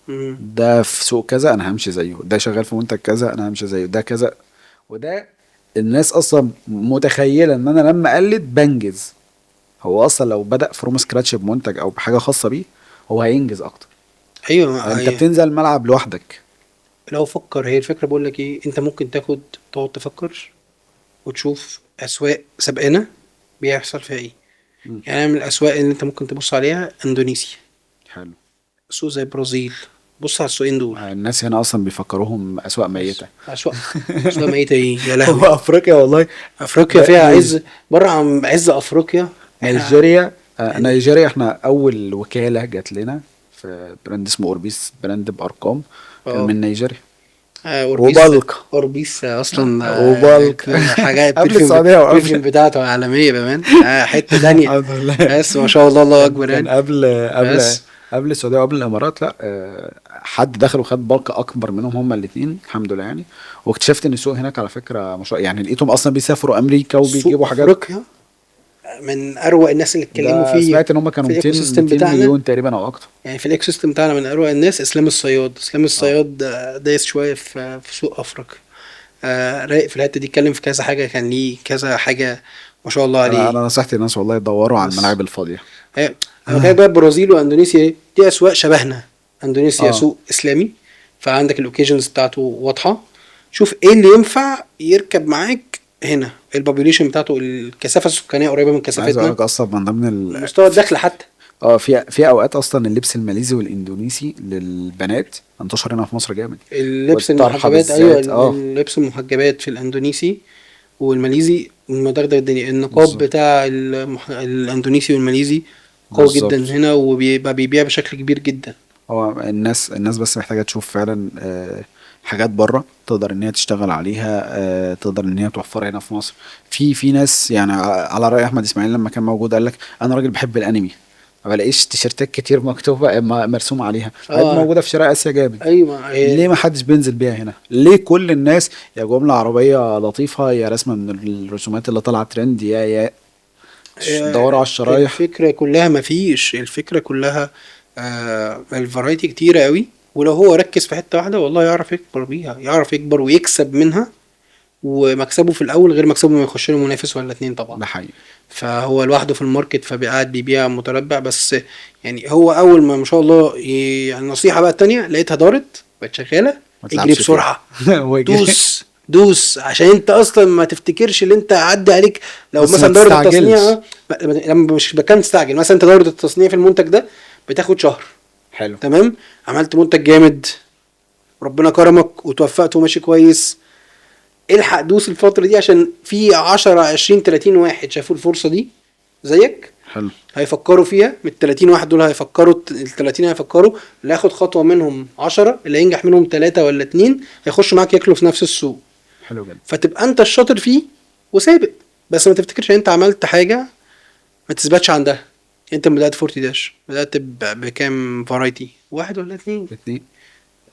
مم. ده في سوق كذا انا همشي زيه، ده شغال في منتج كذا انا همشي زيه، ده كذا وده. الناس اصلا متخيله ان انا لما اقلد بنجز. هو اصلا لو بدأ فروم سكراتش بمنتج او بحاجه خاصه بيه هو هينجز اكتر. ايوه انت هي. بتنزل الملعب لوحدك. لو فكر، هي الفكرة بقول لك ايه، انت ممكن تقعد تفكر وتشوف اسواق سابقنا بيحصل فيها ايه. مم. يعني من الاسواق اللي انت ممكن تبص عليها اندونيسيا، حلو. سوق زي البرازيل. بص على السوقين دول. الناس هنا اصلا بيفكروهم اسواق بس ميته. اسواق ميتة ايه يا هو لهوي. افريقيا والله. افريقيا فيها عز، بره عن عز افريقيا. احنا نيجيريا. يعني نيجيريا احنا اول وكاله جات لنا في براند اسمه اوربيس، براند بارقام كان اه من نيجيريا. اوربيس. وبلق. اوربيس اصلا وبلق حاجات قبل السعوديه البرفيوم وقبل. بتاعته عالميه بمان، حته تانية. الحمد لله. بس ما شاء الله، الله اكبر كان يعني. قبل بس قبل السعوديه وقبل الامارات، لا حد دخل وخد بالك اكبر منهم هما الاثنين الحمد لله يعني. واكتشفت ان السوق هناك على فكره مش يعني لقيتهم اصلا بيسافروا امريكا سوق وبيجيبوا حاجات. افريقيا من اروع الناس اللي اتكلموا ده فيه سمعت ان هما في كانوا الايكو 200 سيستم 200 بتاعنا. مليون تقريبا او اكتر. يعني في الايكو سيستم بتاعنا من اروع الناس اسلام الصياد. اسلام اه الصياد دايس شويه في سوق افريقيا. رايق في الحته دي، اتكلم في كذا حاجه، كان ليه كذا حاجه ما شاء الله انا عليه. نصيحتي للناس والله يدوروا على بس الملاعب الفاضيه. انا بكلمك بقى البرازيل واندونيسيا دي اسواق شبهنا. اندونيسيا اه سوق اسلامي، فعندك الاوكيجنز بتاعته واضحه. شوف ايه اللي ينفع يركب معاك هنا. البوبوليشن بتاعته، الكثافه السكانيه قريبه من انا عايز اقول كثافتنا، لك اصلا من ضمن مستوى الدخل حتى. في اوقات اصلا اللبس الماليزي والاندونيسي للبنات انتشر هنا في مصر جامد. اللبس والطرحه المحجبات، ايوه بالذات اللبس المحجبات في الاندونيسي والماليزي مدغدغ الدنيا. النقاب بالظبط. بتاع الاندونيسي والماليزي قوي جدا بالظبط. هنا، وبيبقى بيبيع بشكل كبير جدا. هو الناس بس محتاجة تشوف فعلا حاجات بره تقدر ان هي تشتغل عليها، تقدر ان هي توفرها هنا في مصر. في ناس يعني على رأي احمد اسماعيل لما كان موجود قال لك انا راجل بحب الانمي، ما بلاقيش تيشيرتات كتير مكتوبة مرسوم عليها، حاجات اه موجودة في شرق اسيا جامد. ايوه ليه ما حدش بينزل بيها هنا؟ ليه كل الناس يا جملة عربية لطيفة يا رسمة من الرسومات اللي طالعة ترند يا دوروا على الشرايح. الفكرة كلها مفيش، الفكرة كلها الفرايتي كتيرة قوي. ولو هو ركز في حتة واحدة والله يعرف يكبر بيها، يعرف يكبر ويكسب منها. ومكسبه في الأول غير مكسبه ما يخش له منافس ولا اتنين طبعا. ده حقيقي. فهو لوحده في الماركت، فقاعد بيبيع متربع بس. يعني هو أول ما شاء الله يعني النصيحة بقى التانية لقيتها دارت بقت شغالة. ما اجري تلعبش فيها. بسرعة، دوس دوس، عشان انت اصلا ما تفتكرش اللي انت عدى عليك. لو بس ما مثلا دورة التصنيع تستعجلش. لما مش بكام تستعجل. مثلا انت دورة التصنيع في المنتج ده بتاخد شهر، حلو. تمام. عملت منتج جامد، ربنا كرمك وتوفقت وماشي كويس. الحق دوس الفترة دي، عشان في 10 20 30 واحد شافوا الفرصة دي زيك، حلو. هيفكروا فيها. من ال30 واحد دول هيفكروا، ال30 هيفكروا. اللي هياخد خطوة منهم 10، اللي هينجح منهم 3 ولا 2 هيخشوا معاك ياكلوا في نفس السوق. حلو جدا. فتبقى انت الشاطر فيه وسابق. بس ما تفتكرش انت عملت حاجة ما تثبتش عندها. انت بدأت 40 داش، بدأت بكام فرايتي، 1 ولا 2؟ اتنين.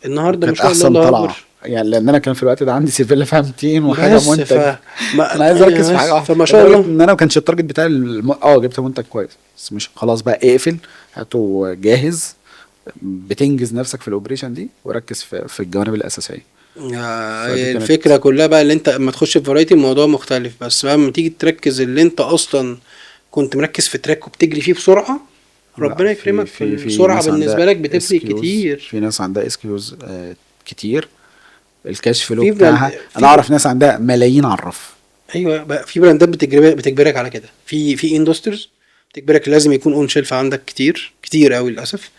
النهارده ما كانت شاء الله احسن الله طلعه اكبر. يعني، لان انا كان في الوقت ده عندي سيفيلا فيها 200 وحاجه بس منتج. ما انا عايز اركز في بس حاجه واحده، فما شاء لدرجه الله. ان انا ما كانش التارجت بتاعي جبت منتج كويس، بس مش خلاص بقى اقفل، هاته جاهز، بتنجز نفسك في الاوبريشن دي، وركز في الجوانب الاساسيه. فدي كانت الفكره كلها بقى اللي انت اما تخش في فرايتي الموضوع مختلف، بس بقى لما تيجي تركز اللي انت اصلا كنت مركز في تراك وبتجري فيه بسرعه، لا، ربنا في يكرمك، في السرعه ناس عندها بالنسبه لك بتفرق SQs، كتير. في ناس عندها SQs كتير، الكاش فلو في بتاعها، براند انا اعرف ناس عندها ملايين على الرف. ايوه بقى في براندات بتجبرك على كده، في اندستريز بتجبرك لازم يكون اون شيلف عندك كتير كتير قوي للاسف.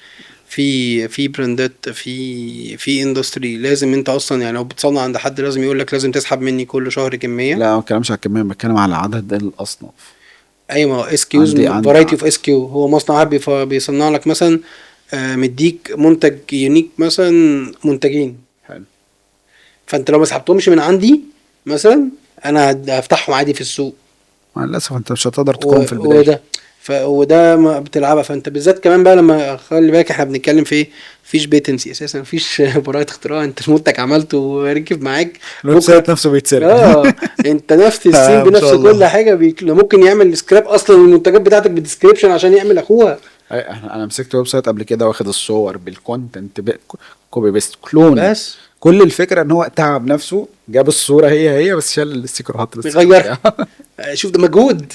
في براندات في اندستري لازم انت اصلا يعني لو بتصنع عند حد لازم يقول لك لازم تسحب مني كل شهر كميه. لا، ما بتكلمش على الكميه، بتكلم على عدد الاصناف. ايوه ما اس كيوز، عندي فرايتي اوف اس كيو، هو مصنع واحد بيصنع لك مثلا مديك منتج يونيك مثلا منتجين، حلو. فانت لو ما سحبتهمش من عندي مثلا انا هفتحهم عادي في السوق. مع للاسف انت مش هتقدر تقاوم في البدايه. وده وده ما بتلعبها، فانت بالذات كمان بقى لما خلي بالك احنا بنتكلم في ايه، مفيش بيتنسي اساسا، مفيش براءة اختراع، انت المنتج عملته وركب معاك الويب بكره. سايت نفسه بيتسرق. انت نفس السين ما بنفس شاء كل الله. حاجه ممكن يعمل سكراب اصلا المنتجات بتاعتك بالديسكريبشن عشان يعمل اخوها. انا مسكت ويب سايت قبل كده، واخد الصور بالكونتنت كوبي بيست كلون. بس كل الفكره ان هو تعب نفسه، جاب الصوره هي بس شال الاستيكر وحط الاستيكر بيغير بتاعه. شوف ده مجهود.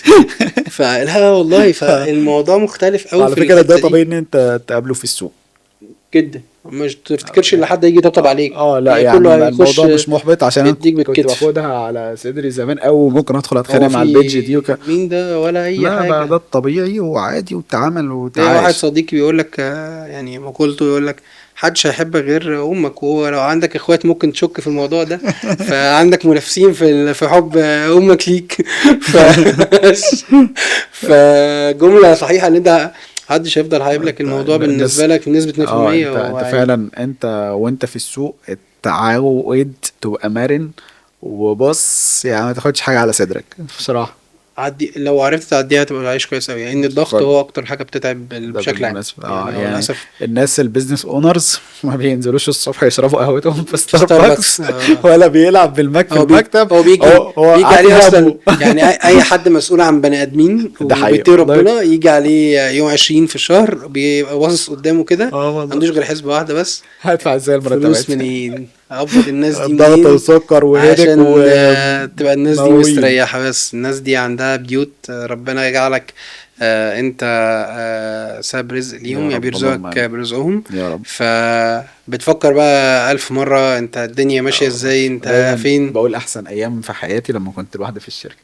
فلا والله فالموضوع مختلف قوي على في فكره ده الحته طبيعي دي ان انت تقابله في السوق. جدا. مش تفتكرش ان حد يجي يطبطب عليك، لا هي يعني كله هيخش الموضوع مش محبط، عشان انا يديك كنت بالكتف. باخدها على صدري زمان، او ممكن ادخل اتخانق هو مع في البيج دي مين ده ولا اي لا، ده حاجه؟ الطبيعي وعادي، وتعامل ليا واحد وتعايش. صديقي بيقول لك يعني مقولته يقول لك محدش هيحبك غير امك، وهو لو عندك اخوات ممكن تشك في الموضوع ده، فعندك منافسين في حب امك ليك. ف فجمله صحيحه ان انت محدش هيفضل هيقول لك الموضوع بالنسبه الناس، لك بنسبه 100%. انت ويعني فعلا، انت وانت في السوق التعود تبقى مرن، وبص يعني ما تاخدش حاجه على صدرك بصراحه. عدي لو عرفت تعديها تبقى عايش كويس قوي، لان الضغط هو اكتر حاجه بتتعب ده بشكل عام. بالمناسبة يعني يعني للاسف الناس البيزنس اونرز ما بينزلوش الصبح يشربوا قهوتهم في ستاربكس ستاربكس، ولا بيلعب بالماك في المكتب. هو بيجي هو بيجي قاعد عليه اصلا. همه. يعني اي حد مسؤول عن بني ادمين ده حقيقة وبيتقي والله. ربنا يجي عليه يوم 20 في الشهر بيبقى باصص قدامه كده، ما والله. عندوش غير حسبه واحده بس، هدفع ازاي فلوس المرتبات؟ منين اقبض الناس دي ضغط منين وسكر وهيدك عشان تبقى الناس دي ومواويل. مستريحة. بس الناس دي عندها بيوت، ربنا يجعلك انت سبب رزق يا ليهم، يا رب، اللهم بيرزقك امين. برزقهم. يا رب. فبتفكر بقى 1000 مرة انت الدنيا ماشية ازاي، انت دايما فين. بقول احسن ايام في حياتي لما كنت لوحدي في الشركه.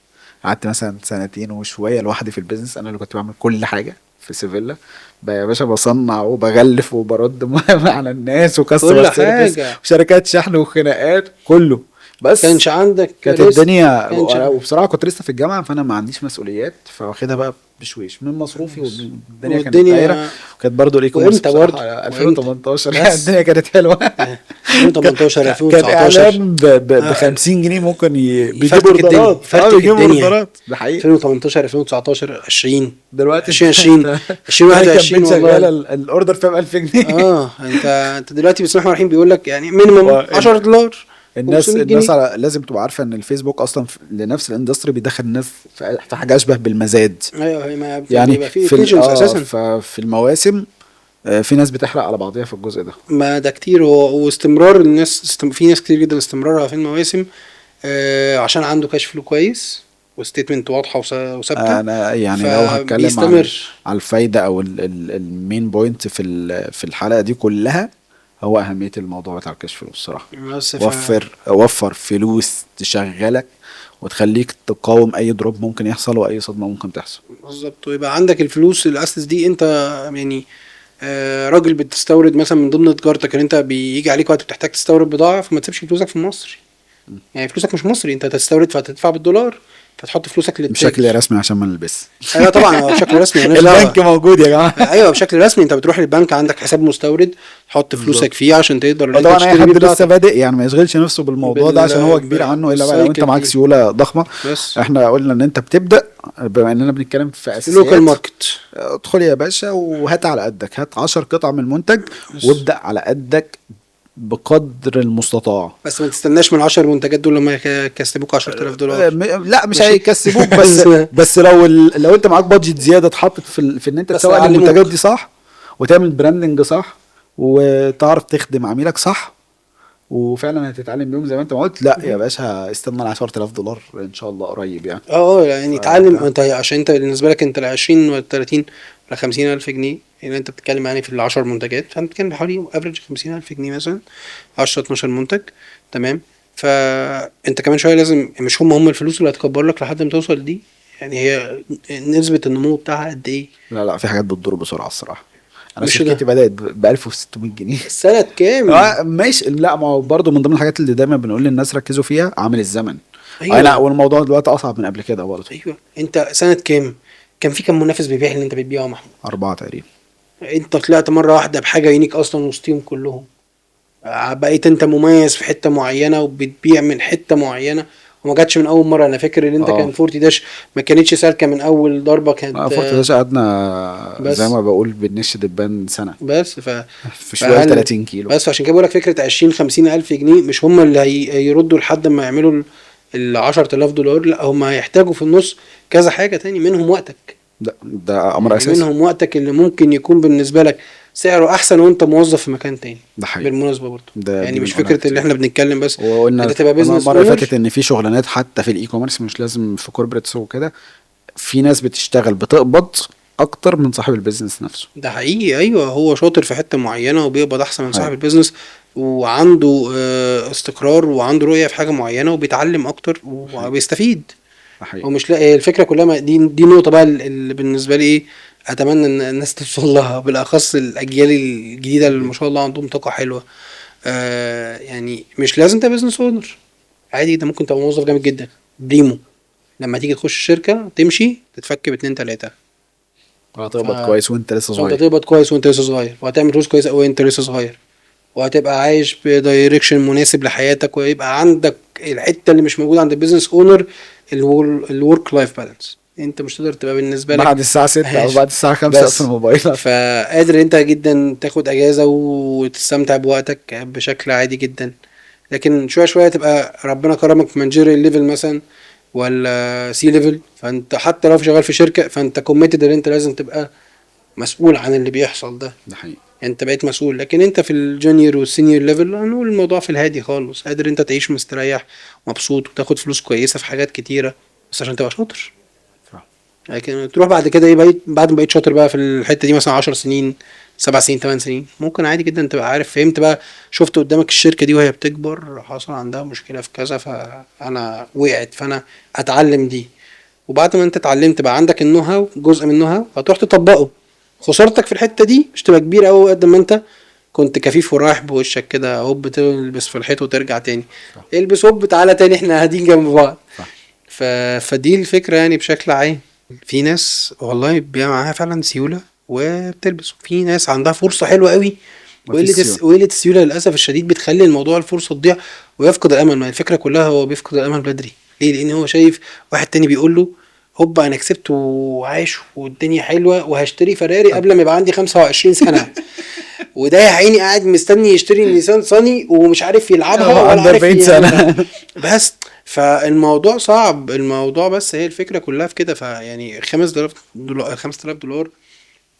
قعدت مثلا سنتين وشويه لوحدي في البيزنس، انا اللي كنت بعمل كل حاجه في سيفيلا بقى يا باشا، بصنع وبغلف وبرد على الناس وكاستمر كل سيرفيس حاجة وشركات شحن وخناقات كله. بس كانش عندك كانت ريسك، الدنيا، كانش وبصراحه كنت لسه في الجامعه، فانا ما عنديش مسؤوليات، فواخدها بقى بشويش من مصروفي، والدنيا كانت دايره. والدنيا. وكانت برضو الاي كوميرس وامتى برضه بصراحه وامتى 2018 يعني بس الدنيا كانت حلوه. 2018 كان 2019 اعلان ب 50 جنيه ممكن بيجيب يفرتك الدنيا، اوردرات، يفرتك بيجيب الدنيا. اوردرات، ده حقيقي. 2018 2019 20 دلوقتي 2020 2021 شغاله والله. الاوردر فيها ب 1000 جنيه. انت دلوقتي بسم الله الرحمن الرحيم بيقول لك يعني مينيمم $10 الناس 500 جنيه لازم تبقى عارفه ان الفيسبوك اصلا لنفس الاندستري بيدخل الناس في حاجه اشبه بالمزاد. ايوه هي ما يعني بيبقى في في ايجنتس اساسا. في المواسم في ناس بتحرق على بعضيها في الجزء ده. ما ده كتير واستمرار الناس في ناس كتير جدا استمرارها في المواسم عشان عنده كاش فلو كويس وستيتمنت واضحه وثابته. انا يعني لو هتكلم على الفايده او المين بوينت في الحلقه دي كلها، هو اهميه الموضوع بتاع الكاش فلو الصراحه. بس وفر فلوس تشغلك وتخليك تقاوم اي دروب ممكن يحصل واي صدمه ممكن تحصل. بالظبط. ويبقى عندك الفلوس الاسس دي، انت يعني راجل بتستورد مثلا من ضمن تجارتك ان انت بيجي عليك وقت بتحتاج تستورد بضاعه، فما تسيبش فلوسك في مصري. يعني فلوسك مش مصري، انت هتستورد فهتدفع بالدولار، فتحط فلوسك للتاجر بشكل رسمي عشان ما نلبس. ايوه طبعا بشكل رسمي البنك موجود يا جماعه. ايوه بشكل رسمي، انت بتروح للبنك عندك حساب مستورد تحط فلوسك فيه عشان تقدر طبعا اي حد لسه بادئ يعني ما يشغلش نفسه بالموضوع ده عشان هو كبير عنه، الا بقى لو انت معاك سيوله ضخمه. بس احنا قلنا ان انت بتبدا، بما اننا بنتكلم في اساسيات لوكال ماركت، ادخل يا باشا وهات على قدك، هات 10 قطع من المنتج وابدا على قدك بقدر المستطاع. بس ما تستناش من 10 منتجات دول لما يكسبوك $10,000. لا مش ماشي. هيكسبوك بس لو انت معاك بادجت زياده اتحطت في ان انت بس تسوق يعلموك. المنتجات دي صح، وتعمل براندنج صح، وتعرف تخدم عميلك صح، وفعلا هتتعلم بيهم زي ما انت ما قلت. لا يا باشا استنى ال $10,000 ان شاء الله قريب يعني. يعني اتعلم انت، عشان انت بالنسبه لك انت ال 20 ولا 30 ولا 50 الف جنيه اللي انت بتتكلم يعني في ال 10 منتجات، فانت بتتكلم حوالي افريج 50 الف جنيه مثلا، 10 12 منتج. تمام. فانت كمان شويه لازم، مش هم الفلوس اللي هتكبر لك لحد ما توصل دي، يعني هي نسبه النمو بتاعها قد ايه؟ لا في حاجات بتدور بسرعه الصراحه. انا مش شركتي ده بدات ب 1600 جنيه. السنه كام؟ ماشي. لا ما هو برضه من ضمن الحاجات اللي دايما بنقول للناس ركزوا فيها عامل الزمن. اي نعم، ايوه والموضوع دلوقتي اصعب من قبل كده برضه. ايوه. انت سنه كام كان في كام منافس بيبيع اللي انت بتبيعه يا محمود؟ 4 تقريبا. انت طلعت مره واحده بحاجه يونيك اصلا وسطهم كلهم، بقيت انت مميز في حته معينه وبتبيع من حته معينه، وما جاتش من اول مره. انا فاكر ان انت كان اه فورتي داش ما كانتش سالكه من اول ضربه كانت. فورت ده قعدنا زي بس ما بقول بنش دبان سنه بس في شويه فهل 30 كيلو. بس عشان كده بقول لك فكره 20 50 الف جنيه مش هم اللي هيردوا لحد ما يعملوا ال $10,000. لا هم هيحتاجوا في النص كذا حاجه تاني، منهم وقتك. ده امر يعني اساسي. منهم وقتك اللي ممكن يكون بالنسبه لك سعره احسن وانت موظف في مكان تاني. ده حقيقي. بالمناسبه برضه ده يعني دي مش بنقولها فكره اللي كتير، احنا بنتكلم بس وقلنا انت تبقى قلنا بيزنس المره اللي اونر. فاتت ان في شغلانات حتى في الاي كوميرس مش لازم في كوربريتس وكده، في ناس بتشتغل بتقبض اكتر من صاحب البيزنس نفسه. ده حقيقي. ايوه هو شاطر في حته معينه وبيقبض احسن من صاحب ايوه البيزنس، وعنده استقرار وعنده رؤيه في حاجه معينه وبيتعلم اكتر ده حقيقي. وبيستفيد. ده حقيقي. هو مش لاقي الفكره كلها دي نقطه بقى اللي بالنسبه لي ايه، اتمنى ان الناس توصل لها، بالاخص الاجيال الجديده اللي ما شاء الله عندهم طاقه حلوه. يعني مش لازم تبقى بيزنس اونر، عادي ده ممكن تبقى موظف جامد جدا بريمو، لما تيجي تخش الشركه تمشي تتفك باتنين تلاته. هتقبض كويس وانت لسه فانت صغير. تقبض كويس وانت لسه صغير، وهتعمل فلوس كويسه قوي وانت لسه صغير، وهتبقى عايش بدايركشن مناسب لحياتك، ويبقى عندك الحته اللي مش موجوده عند البيزنس اونر، الورك لايف بالانس. انت مش تقدر تبقى بالنسبه لك بعد الساعه 6 او عايش بعد الساعه 5 بس، اصلا موبايلك. فقادر انت جدا تاخد اجازه وتستمتع بوقتك بشكل عادي جدا. لكن شويه شويه تبقى ربنا كرمك في مانجيريال ليفل مثلا ولا سي ليفل، فانت حتى لو شغال في شركه فانت كوميتد ان انت لازم تبقى مسؤول عن اللي بيحصل ده. ده حقيقي. انت بقيت مسؤول. لكن انت في الجونيور والسينيور ليفل هنقول الموضوع في الهادي خالص، قادر انت تعيش مستريح مبسوط وتاخد فلوس كويسه في حاجات كتيره، بس عشان تبقى شاطر. صح. لكن تروح بعد كده ايه، بعد ما بقيت شاطر بقى في الحته دي مثلا 10 سنين 7 سنين 8 سنين، ممكن عادي جدا تبقى عارف فهمت بقى، شفت قدامك الشركه دي وهي بتكبر حصل عندها مشكله في كذا فانا وقعت فانا اتعلم دي. وبعد ما انت اتعلمت بقى عندك النو هاو، جزء من النو هاو هتروح تطبقه. خسارتك في الحته دي مش تبقى كبيره قوي قد ما انت كنت كفيف ورايح بوشك كده هوب تلبس في الحيط وترجع تاني. صح. البس هوب تعالى تاني احنا قاعدين جنب بعض. صح. فدي الفكره يعني بشكل عام. في ناس والله بيبقى معاها فعلا سيوله وبتلبس، وفي ناس عندها فرصه حلوه قوي مفيش سيولة. وقله السيوله للاسف الشديد بتخلي الموضوع الفرصه تضيع ويفقد الامل. ما الفكره كلها هو بيفقد الامل بدري ليه؟ لان هو شايف واحد تاني بيقول له هوبا انا كسبت وعايش والدنيا حلوه وهشتري فراري قبل ما يبقى عندي 25 سنه، وده يا عيني قاعد مستني يشتري النيسان صاني ومش عارف يلعبها ولا عنده عارف 40 يعملها. سنه. بس فالموضوع صعب الموضوع، بس هي الفكره كلها في كده. فيعني $5000 $5000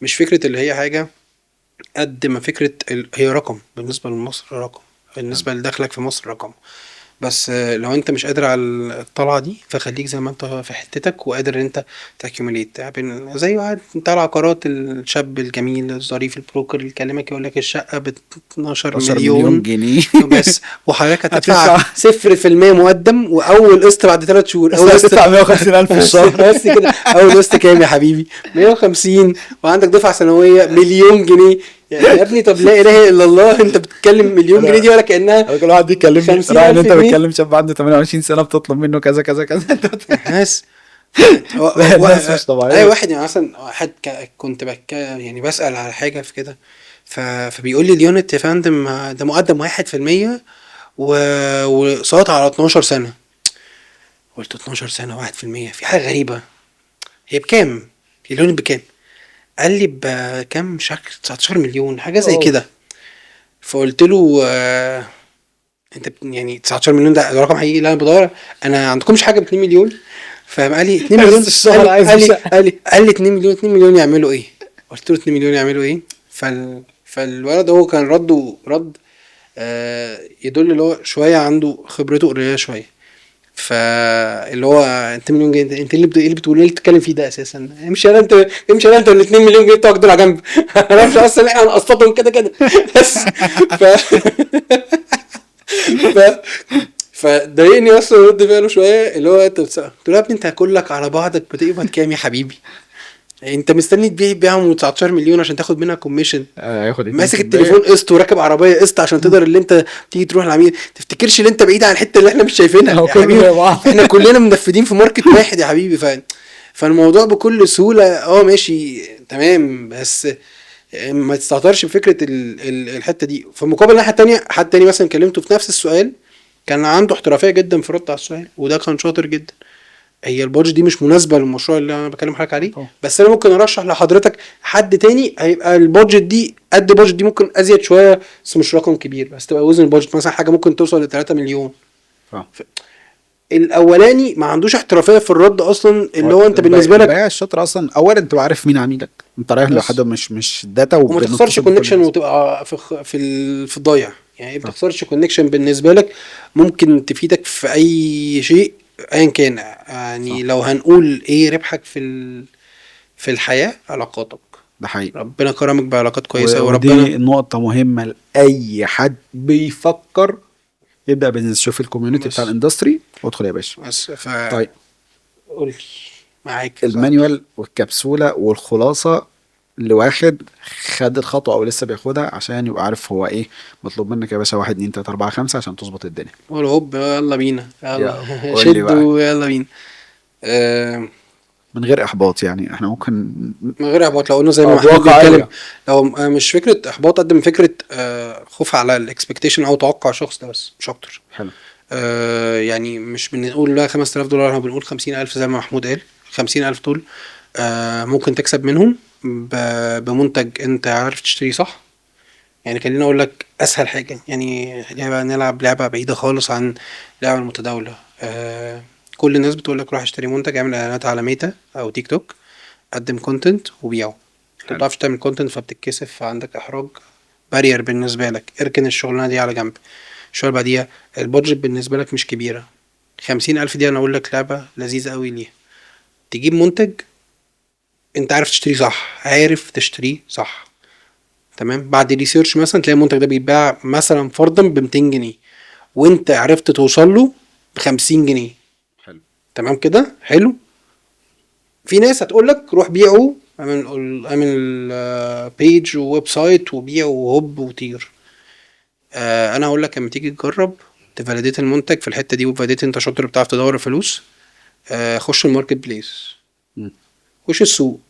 مش فكره اللي هي حاجه قد ما فكره هي رقم بالنسبه لمصر، رقم بالنسبه لدخلك في مصر رقم. بس لو انت مش قادر على الطلعه دي فخليك زي ما انت في حتتك وقادر ان انت تاكيوميليت زي واحد بتاع العقارات، الشاب الجميل الظريف البروكر اللي يكلمك يقول لك الشقه ب 12 مليون مليون جنيه بس، وحضرتك هتدفع هتدفع 0% مقدم واول قسط بعد 3 شهور. بس اول قسط هتدفع 150,000 في الشهر. بس كده. اول قسط كام يا حبيبي؟ 150، وعندك دفعه سنويه مليون جنيه. يعني يا ابني طب لا اله الا الله، انت بتتكلم مليون جنيه دي ولا كانها انا كل واحد يكلمني 50,000 رايح ان انت جنيه. بتكلم شاب عنده 28 سنه بتطلب منه كذا كذا كذا. ناس الناس مش طبيعيه. اي واحد يعني مثلا واحد كنت يعني بسأل على حاجة في كده، فبيقول لي اليونت يا فندم ده مقدم 1% وصوت على 12 سنة. قلت 12 سنة 1%، في حاجة غريبة. هي بكام اليونت بكام؟ قال لي بكام؟ شكل 19 مليون حاجة زي كده. فقلت له انت يعني 19 مليون ده رقم حقيقي؟ لا انا بدور، انا عندكمش حاجه ب 2 مليون؟ فقال لي 2 مليون، بس الشهر عايز شقة. قال لي 2 مليون، 2 مليون يعملوا ايه؟ قلت له 2 مليون يعملوا ايه؟ فالولد هو كان رد يدل اللي هو شويه عنده خبرته قليله شويه، فاللي هو انت مليون جنيه انت اللي بتقول ايه اللي بتتكلم فيه ده اساسا؟ امشي يلا انت، امشي يلا انت وال 2 مليون جنيه بتوعك دول على جنب. انا ما اعرفش اصلا احنا هنقسطهم كده كده بس. ف ف فضايقني اصلا رد فعله شويه، اللي هو انت قلت له يا ابني انت كلك على بعضك بتقبض كام يا حبيبي؟ انت مستني تبيع بيعهم 19 مليون عشان تاخد منها كوميشن؟ هياخد ماسك 2%. التليفون قسط وراكب عربيه قسط عشان تقدر اللي انت تيجي تروح العميل. تفتكرش ان انت بعيد عن الحته اللي احنا مش شايفينها هو يا كله حبيبي؟ زي بعض. احنا كلنا منفذين في ماركت واحد يا حبيبي. فالموضوع بكل سهوله ماشي تمام، بس ما تستهترش بفكره الحته دي. في مقابل الناحيه التانيه حد تاني مثلا كلمته في نفس السؤال كان عنده احترافيه جدا في الرد على السؤال، وده كان شاطر جدا. هي البادج دي مش مناسبه للمشروع اللي انا بكلم حضرتك عليه، طبعا. بس انا ممكن ارشح لحضرتك حد تاني هيبقى البادجت دي قد البادجت دي، ممكن ازيد شويه بس مش رقم كبير، بس تبقى وزن البادجت مثلا حاجه ممكن توصل ل 3 مليون. فاهم. الاولاني ما عندوش احترافيه في الرد اصلا، اللي هو انت بالنسبه لك البياع الشاطر اصلا اولا انت عارف مين عميلك، انت رايح بس لحد مش داتا وما تخسرش وبنتصل بكل كونكشن الناس. وتبقى في الضايع. يعني ما فاهم. بتخسرش كونكشن بالنسبه لك، ممكن تفيدك في اي شيء ايا كان. يعني صح. لو هنقول ايه ربحك في الحياه، علاقاتك. ده حقيقي. ربنا كرمك بعلاقات كويسه وربنا ودي نقطة مهمة لأي حد بيفكر يبدأ بيزنس. شوف الكوميونتي بس بتاع الاندستري وادخل يا باشا. بس طيب، قول لي معاك يا صاحبي. المانيوال والكبسولة والخلاصة لواحد خد الخطوة أو لسه بياخدها عشان يبقى عارف هو إيه مطلوب منك يا باشا، 1 2 3 4 5 عشان تظبط الدنيا. قول هوب يلا بينا، يا يلا قول لي شد بقى ويلا بينا. آه، من غير إحباط، يعني إحنا ممكن من غير احباط، لو قلنا زي ما محمود بيتكلم، بواقعية. لو مش فكره احباط قد من فكره خوف على الاكسبكتيشن او توقع شخص، ده بس مش اكتر. حلو. يعني مش بنقول لا $5000، احنا بنقول 50000 زي ما محمود قال. 50000 دول ممكن تكسب منهم بمنتج انت عارف تشتريه صح. يعني خليني اقول لك اسهل حاجه، يعني لعبه نلعب لعبه بعيده خالص عن اللعبه المتداوله. كل الناس بتقول لك روح اشتري منتج، اعمل اعلانات على ميتا او تيك توك، قدم كونتنت وبيعه. انت حلو. بتعرفش تعمل كونتنت فبتتكسف، فعندك احراج، بارير بالنسبه لك، اركن الشغلانه دي على جنب. الشغل بعديها البادجت بالنسبه لك مش كبيره، 50000 دي انا اقول لك لعبه لذيذه قوي ليها. تجيب منتج انت عارف تشتريه صح، عارف تشتريه صح، تمام. بعد ريسيرش مثلا تلاقي المنتج ده بيتباع مثلا فرضا ب 200 جنيه، وانت عرفت توصل له ب 50 جنيه. حلو. تمام كده حلو. في ناس هتقول لك روح بيعه، اعمل بيج وويب سايت وبيع وهوب وطير. انا هقول لك لما تيجي تجرب تفاليديت المنتج في الحته دي، وفاليديت انت شاطر بتعرف تدور فلوس، خش الماركت بليس، مم. خش السوق،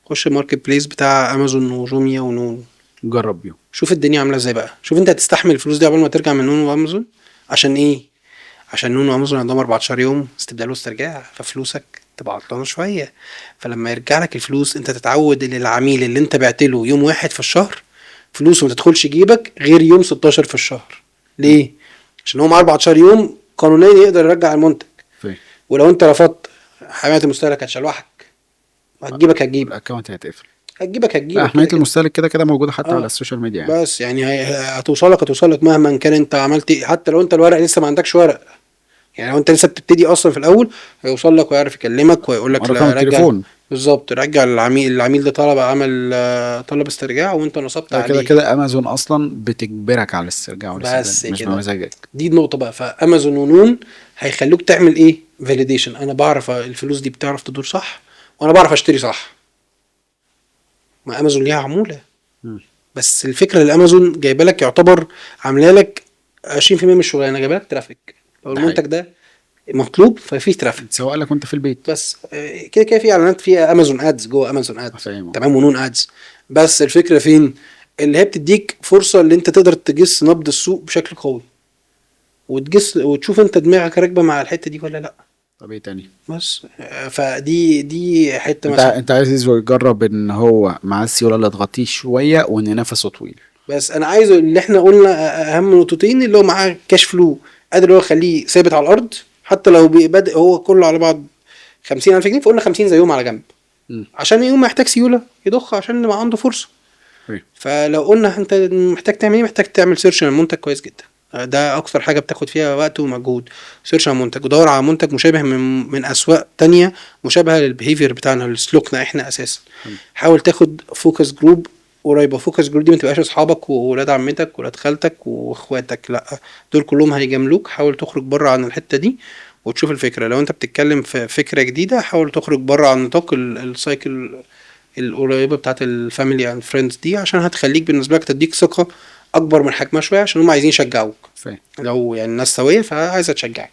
خش الماركت بليس بتاع امازون وجوميا ونون. جرب بيهم. شوف الدنيا عامله ازاي بقى، شوف انت هتستحمل الفلوس دي قبل ما ترجع من نون وامازون. عشان ايه؟ عشان نون وامازون عندهم 14 يوم استبدال واسترجاع، ففلوسك تبقى عطلانه شويه. فلما يرجع لك الفلوس انت تتعود ان العميل اللي انت بعت له يوم 1 في الشهر فلوسه ما تدخلش جيبك غير يوم 16 في الشهر. ليه؟ عشان هو معاه 14 يوم قانونيا يقدر يرجع المنتج. فين ولو انت رفضت، حمايه المستهلك هتشلوحك وهتجيبك الاكونت هيتقفل. لا، هتجيبك حماية كده كده. المستهلك كده كده موجودة حتى على اه السوشيال ميديا يعني. بس يعني هتوصلك مهما كان انت عملت ايه، حتى لو انت الورق لسه ما عندكش ورق. يعني لو انت لسه بتبتدي اصلا في الاول هيوصل لك ويعرف يكلمك ويقول لك رقم لا رجع. التليفون. بالظبط، رجع العميل ده طلب عمل طلب استرجاع وانت نصبت لا، كده عليه. كده امازون اصلا بتجبرك على الاسترجاع والاستبدال، بس مش كده، بمزاجك. دي النقطة بقى. فامازون ونون هيخلوك تعمل ايه؟ فاليديشن. انا بعرف الفلوس دي بتعرف تدور صح، وانا بعرف اشتري صح. ما امازون ليها عمولة، مم. بس الفكرة اللي امازون جايبه لك يعتبر عامله لك 20% من الشغلانة، جايبه لك ترافيك. لو ده حقيقي. المنتج ده مطلوب ففيه ترافيك. سواء لك وانت في البيت. بس كده كده في اعلانات فيها امازون ادز جوه امازون ادز، فاهم. تمام، ونون ادز. بس الفكره فين؟ اللي هي بتديك فرصه اللي انت تقدر تجس نبض السوق بشكل قوي، وتجس وتشوف انت دماغك راكبه مع الحته دي ولا لا. طب ايه تاني؟ بس فدي حته انت مثلا. انت عايز يجرب ان هو معاه السيوله اللي تغطيه شويه وان نفسه طويل. بس انا عايزه اللي احنا قلنا اهم نقطتين، اللي هو معاه كاش فلو قادر هو يخليه ثابت على الارض، حتى لو بادئ هو كله على بعض 50,000 جنيه، فقلنا 50 زيهم على جنب مم. عشان يوم ما يحتاج سيوله يضخ عشان يبقى عنده فرصه. أيوة. فلو قلنا انت محتاج تعمل ايه، محتاج تعمل سيرش على المنتج كويس جدا. ده اكتر حاجه بتاخد فيها وقت ومجهود. سيرش على منتج ودور على منتج مشابه من اسواق تانية مشابهه للبيهيفير بتاعنا لسلوكنا احنا اساسا. حلو. حاول تاخد فوكس جروب قريبه. فوكس جروب دي ما تبقاش اصحابك وولاد عمتك وولاد خالتك واخواتك، لا، دول كلهم هيجاملوك. حاول تخرج بره عن الحته دي وتشوف الفكره. لو انت بتتكلم في فكره جديده حاول تخرج بره عن نطاق السايكل القريبه بتاعت الفاميلي اند فريندز دي، عشان هتخليك بالنسبه لك تديك ثقه اكبر من حجمها شويه، عشان هم عايزين يشجعوك. فاهم. لو يعني الناس سويه فعايزه تشجعك.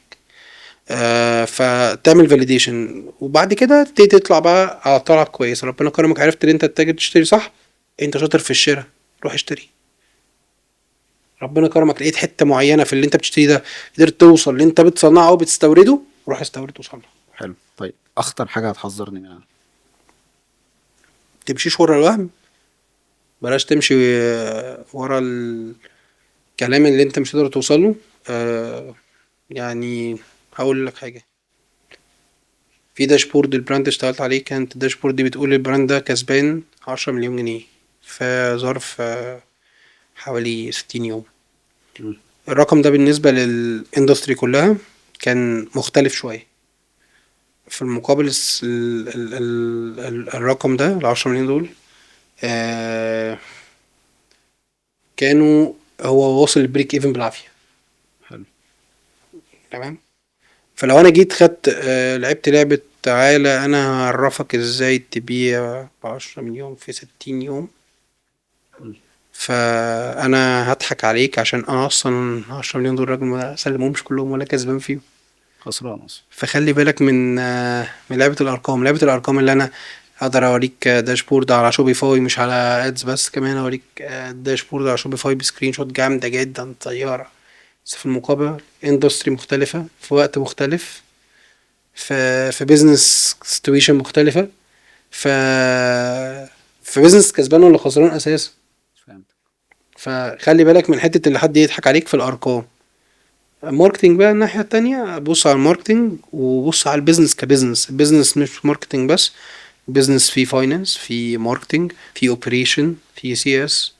فتعمل فاليديشن وبعد كده تبتدي تطلع بقى على طلعه كويسه. ربنا كرمك عرفت ان انت تتاجر تشتري صح، انت شاطر في الشراء، روح اشتري. ربنا كرمك لقيت حته معينه في اللي انت بتشتري ده قدرت توصل اللي انت بتصنعه او بتستورده، روح استورد وصنع. حلو. طيب اخطر حاجه هتحذرني منها؟ تمشيش ورا الوهم، بلاش تمشي ورا الكلام اللي انت مش هتقدر توصله. يعني هقول لك حاجه، في داشبورد البراند اشتغلت عليه، كانت الداشبورد دي بتقول البراند ده كسبان 10 مليون جنيه في ظرف حوالي 60 يوم. مم. الرقم ده بالنسبة للاندستري كلها كان مختلف شوية. في المقابل الرقم ده ال10 مليون دول كانوا هو واصل البريك ايفن بالعافية. حلو. تمام. فلو انا جيت خدت لعبت لعبة تعالى انا هعرفك ازاي تبيع ب10 مليون في 60 يوم، مم. فانا هضحك عليك عشان انا اصلا 10 مليون دول راجل ما سلمهمش كلهم ولا كسبان فيهم. خسران اصلا. فخلي بالك من لعبة الارقام. لعبة الارقام اللي انا اقدر اوريك داشبورد على شوبيفاي مش على ادز بس، كمان اوريك داشبورد على شوبيفاي بسكرين شوت جامدة جدا طيارة، بس في المقابل اندستري مختلفة في وقت مختلف في بيزنس سيتويشن مختلفة، في في بيزنس كسبان ولا خسران اساسا. فهمت. فخلي بالك من حتة اللي حد يضحك عليك في الارقام. ماركتينج بقى الناحية التانية، بص على الماركتينج وبص على البيزنس كبيزنس. البيزنس مش ماركتينج بس، بيزنس فيه فاينانس، فيه ماركتينج، فيه اوبريشن، فيه سي اس.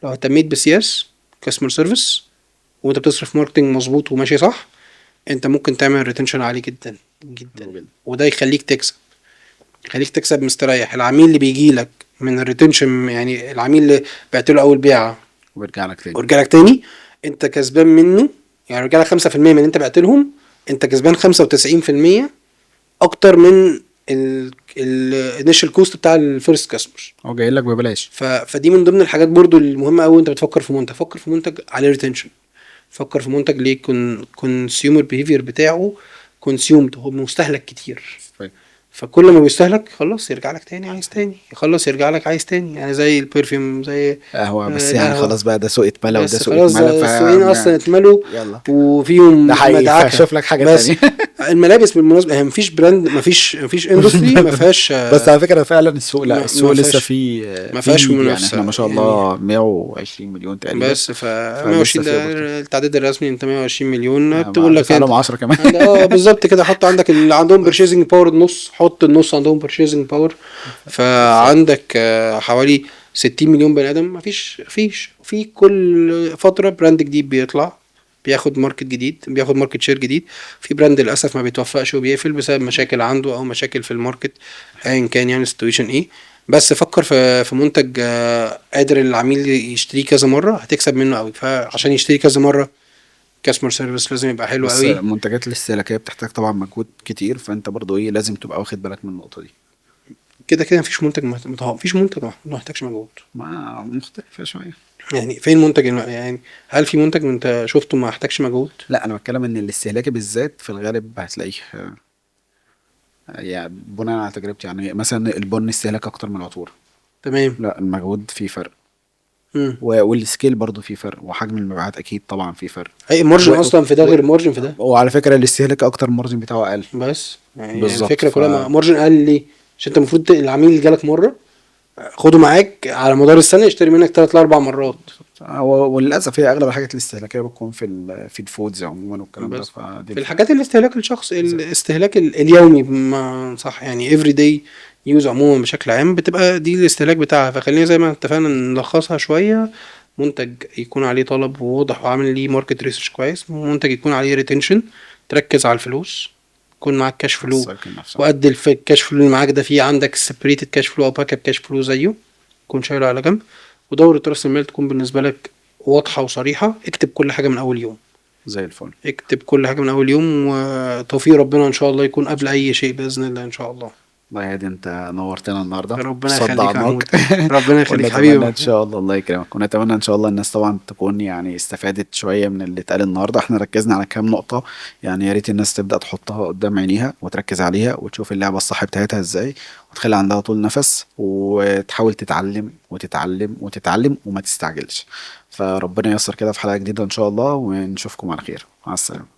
لو اهتميت بسي اس كاستمر سيرفيس وانت بتصرف ماركتينج مظبوط وماشي صح، انت ممكن تعمل ريتنشن عالي جدا حلو جدا، جدا. وده يخليك تكسب. يخليك تكسب مستريح. العميل اللي بيجي لك من الريتنشن، يعني العميل اللي بعت له اول بيعه وبرجع لك تاني. ورجع لك تاني، انت كسبان منه. يعني رجع لك 5% من اللي انت بعت لهم، انت كسبان 95% اكتر من الانيشال كوست بتاع الفيرست كاستمر. هو جاي لك ببلاش. فدي من ضمن الحاجات برضو المهمه قوي. انت بتفكر في منتج، فكر في منتج عليه ريتنشن. فكر في منتج ليه كونسيومر بيهيفير بتاعه كونسيومد، هو مستهلك كتير. طيب. فكل ما بيستهلك خلاص يرجع لك تاني عايز تاني، يخلص يرجع لك عايز تاني. يعني زي البرفيوم، زي قهوة بس يعني القهوة. خلاص بقى ده سوق اتملى وده بس سوق خلاص اتملى السوقين اصلا اتملوا يلا. وفيهم ده حقيقي. مدعكه. فشوف لك حاجة بس تانية. الملابس بالمناسبه هي مفيش براند، مفيش اندستري ما فيهاش بس على فكرة فعلا السوق، لا ما السوق لسه فيهاش فيه ما فيه فيهاش ليد. يعني منافسه احنا ما شاء يعني. الله 120 مليون تقريبا. بس ف فلسه 120 فيه ده اوبورتونيتي. التعداد الرسمي. انت 120 مليون تقول لك ضيف انت عليهم 10 كمان. بالظبط كده. حط عندك اللي عندهم بيرشيزنج باور النص، حط النص عندهم بيرشيزنج باور، فعندك حوالي 60 مليون بني ادم. مفيش في كل فتره براند جديد بيطلع بياخد ماركت جديد، بياخد ماركت شير جديد. في براند للاسف ما بيتوفقش وبيقفل بسبب مشاكل عنده او مشاكل في الماركت ايا كان، يعني السيتويشن ايه. بس فكر في منتج قادر العميل يشتريه كذا مره، هتكسب منه قوي. فعشان يشتري كذا مره كاستمر سيرفيس لازم يبقى حلو بس قوي. المنتجات الاستهلاكية بتحتاج طبعا مجهود كتير، فانت برضو ايه لازم تبقى واخد بالك من النقطة دي. كده كده مفيش منتج مفيش منتج ما محتاجش مجهود. ما مختلفة شوية. يعني فين منتج يعني هل في منتج انت شفته ما احتاجش مجهود؟ لا انا بتكلم ان الاستهلاكي بالذات في الغالب هتلاقيه يعني بناء على تجربتي، يعني مثلا البن استهلاك اكتر من العطور. تمام. لا المجهود فيه فرق، امم والسكيل برضو فيه فرق، وحجم المبيعات اكيد طبعا فيه فرق. اي مارجن و... اصلا في ده غير مارجن في ده. وعلى فكرة الاستهلاك اكتر المارجن بتاعه اقل. بس يعني بالظبط. الفكره كلها مارجن اقل ليه؟ عشان انت المفروض العميل اللي جالك مره خده معاك على مدار السنه يشتري منك 3 ل 4 مرات. وللاسف هي اغلب الحاجات الاستهلاكيه بتكون في الفودز عموما والكلام ده، بس فدي في الحاجات الاستهلاك الشخص بالظبط. الاستهلاك اليومي بما صح يعني every day use عموما بشكل عام بتبقى دي الاستهلاك بتاعها. فخلينا زي ما اتفقنا نلخصها شوية: منتج يكون عليه طلب واضح وعامل ليه ماركت ريسيرش كويس، منتج يكون عليه ريتنشن تركز على الفلوس، يكون معاك كاش فلو، السايكل نفسها. وقد الكاش فلو اللي معاك ده فيه عندك سيبريتد كاش فلو او باك اب كاش فلو زيه تكون شايله على جنب. ودورة راس المال تكون بالنسبة لك واضحة وصريحة. اكتب كل حاجة من أول يوم، زي الفل. اكتب كل حاجة من أول يوم، وتوفيق ربنا إن شاء الله يكون قبل أي شيء بإذن الله إن شاء الله. الله يهدي، انت نورتنا النهارده، ربنا يخليك يا صدعناك. محمود. ربنا يخليك حبيبي ونتمنى ان محمود. شاء الله، الله يكرمك، ونتمنى ان شاء الله الناس طبعا تكون يعني استفادت شويه من اللي اتقال النهارده. احنا ركزنا على كام نقطه، يعني يا ريت الناس تبدا تحطها قدام عينيها وتركز عليها وتشوف اللعبه الصح بتاعتها ازاي، وتخلي عندها طول نفس وتحاول تتعلم وتتعلم وتتعلم وما تستعجلش. فربنا ييسر كده في حلقه جديده ان شاء الله، ونشوفكم على خير، مع السلامه.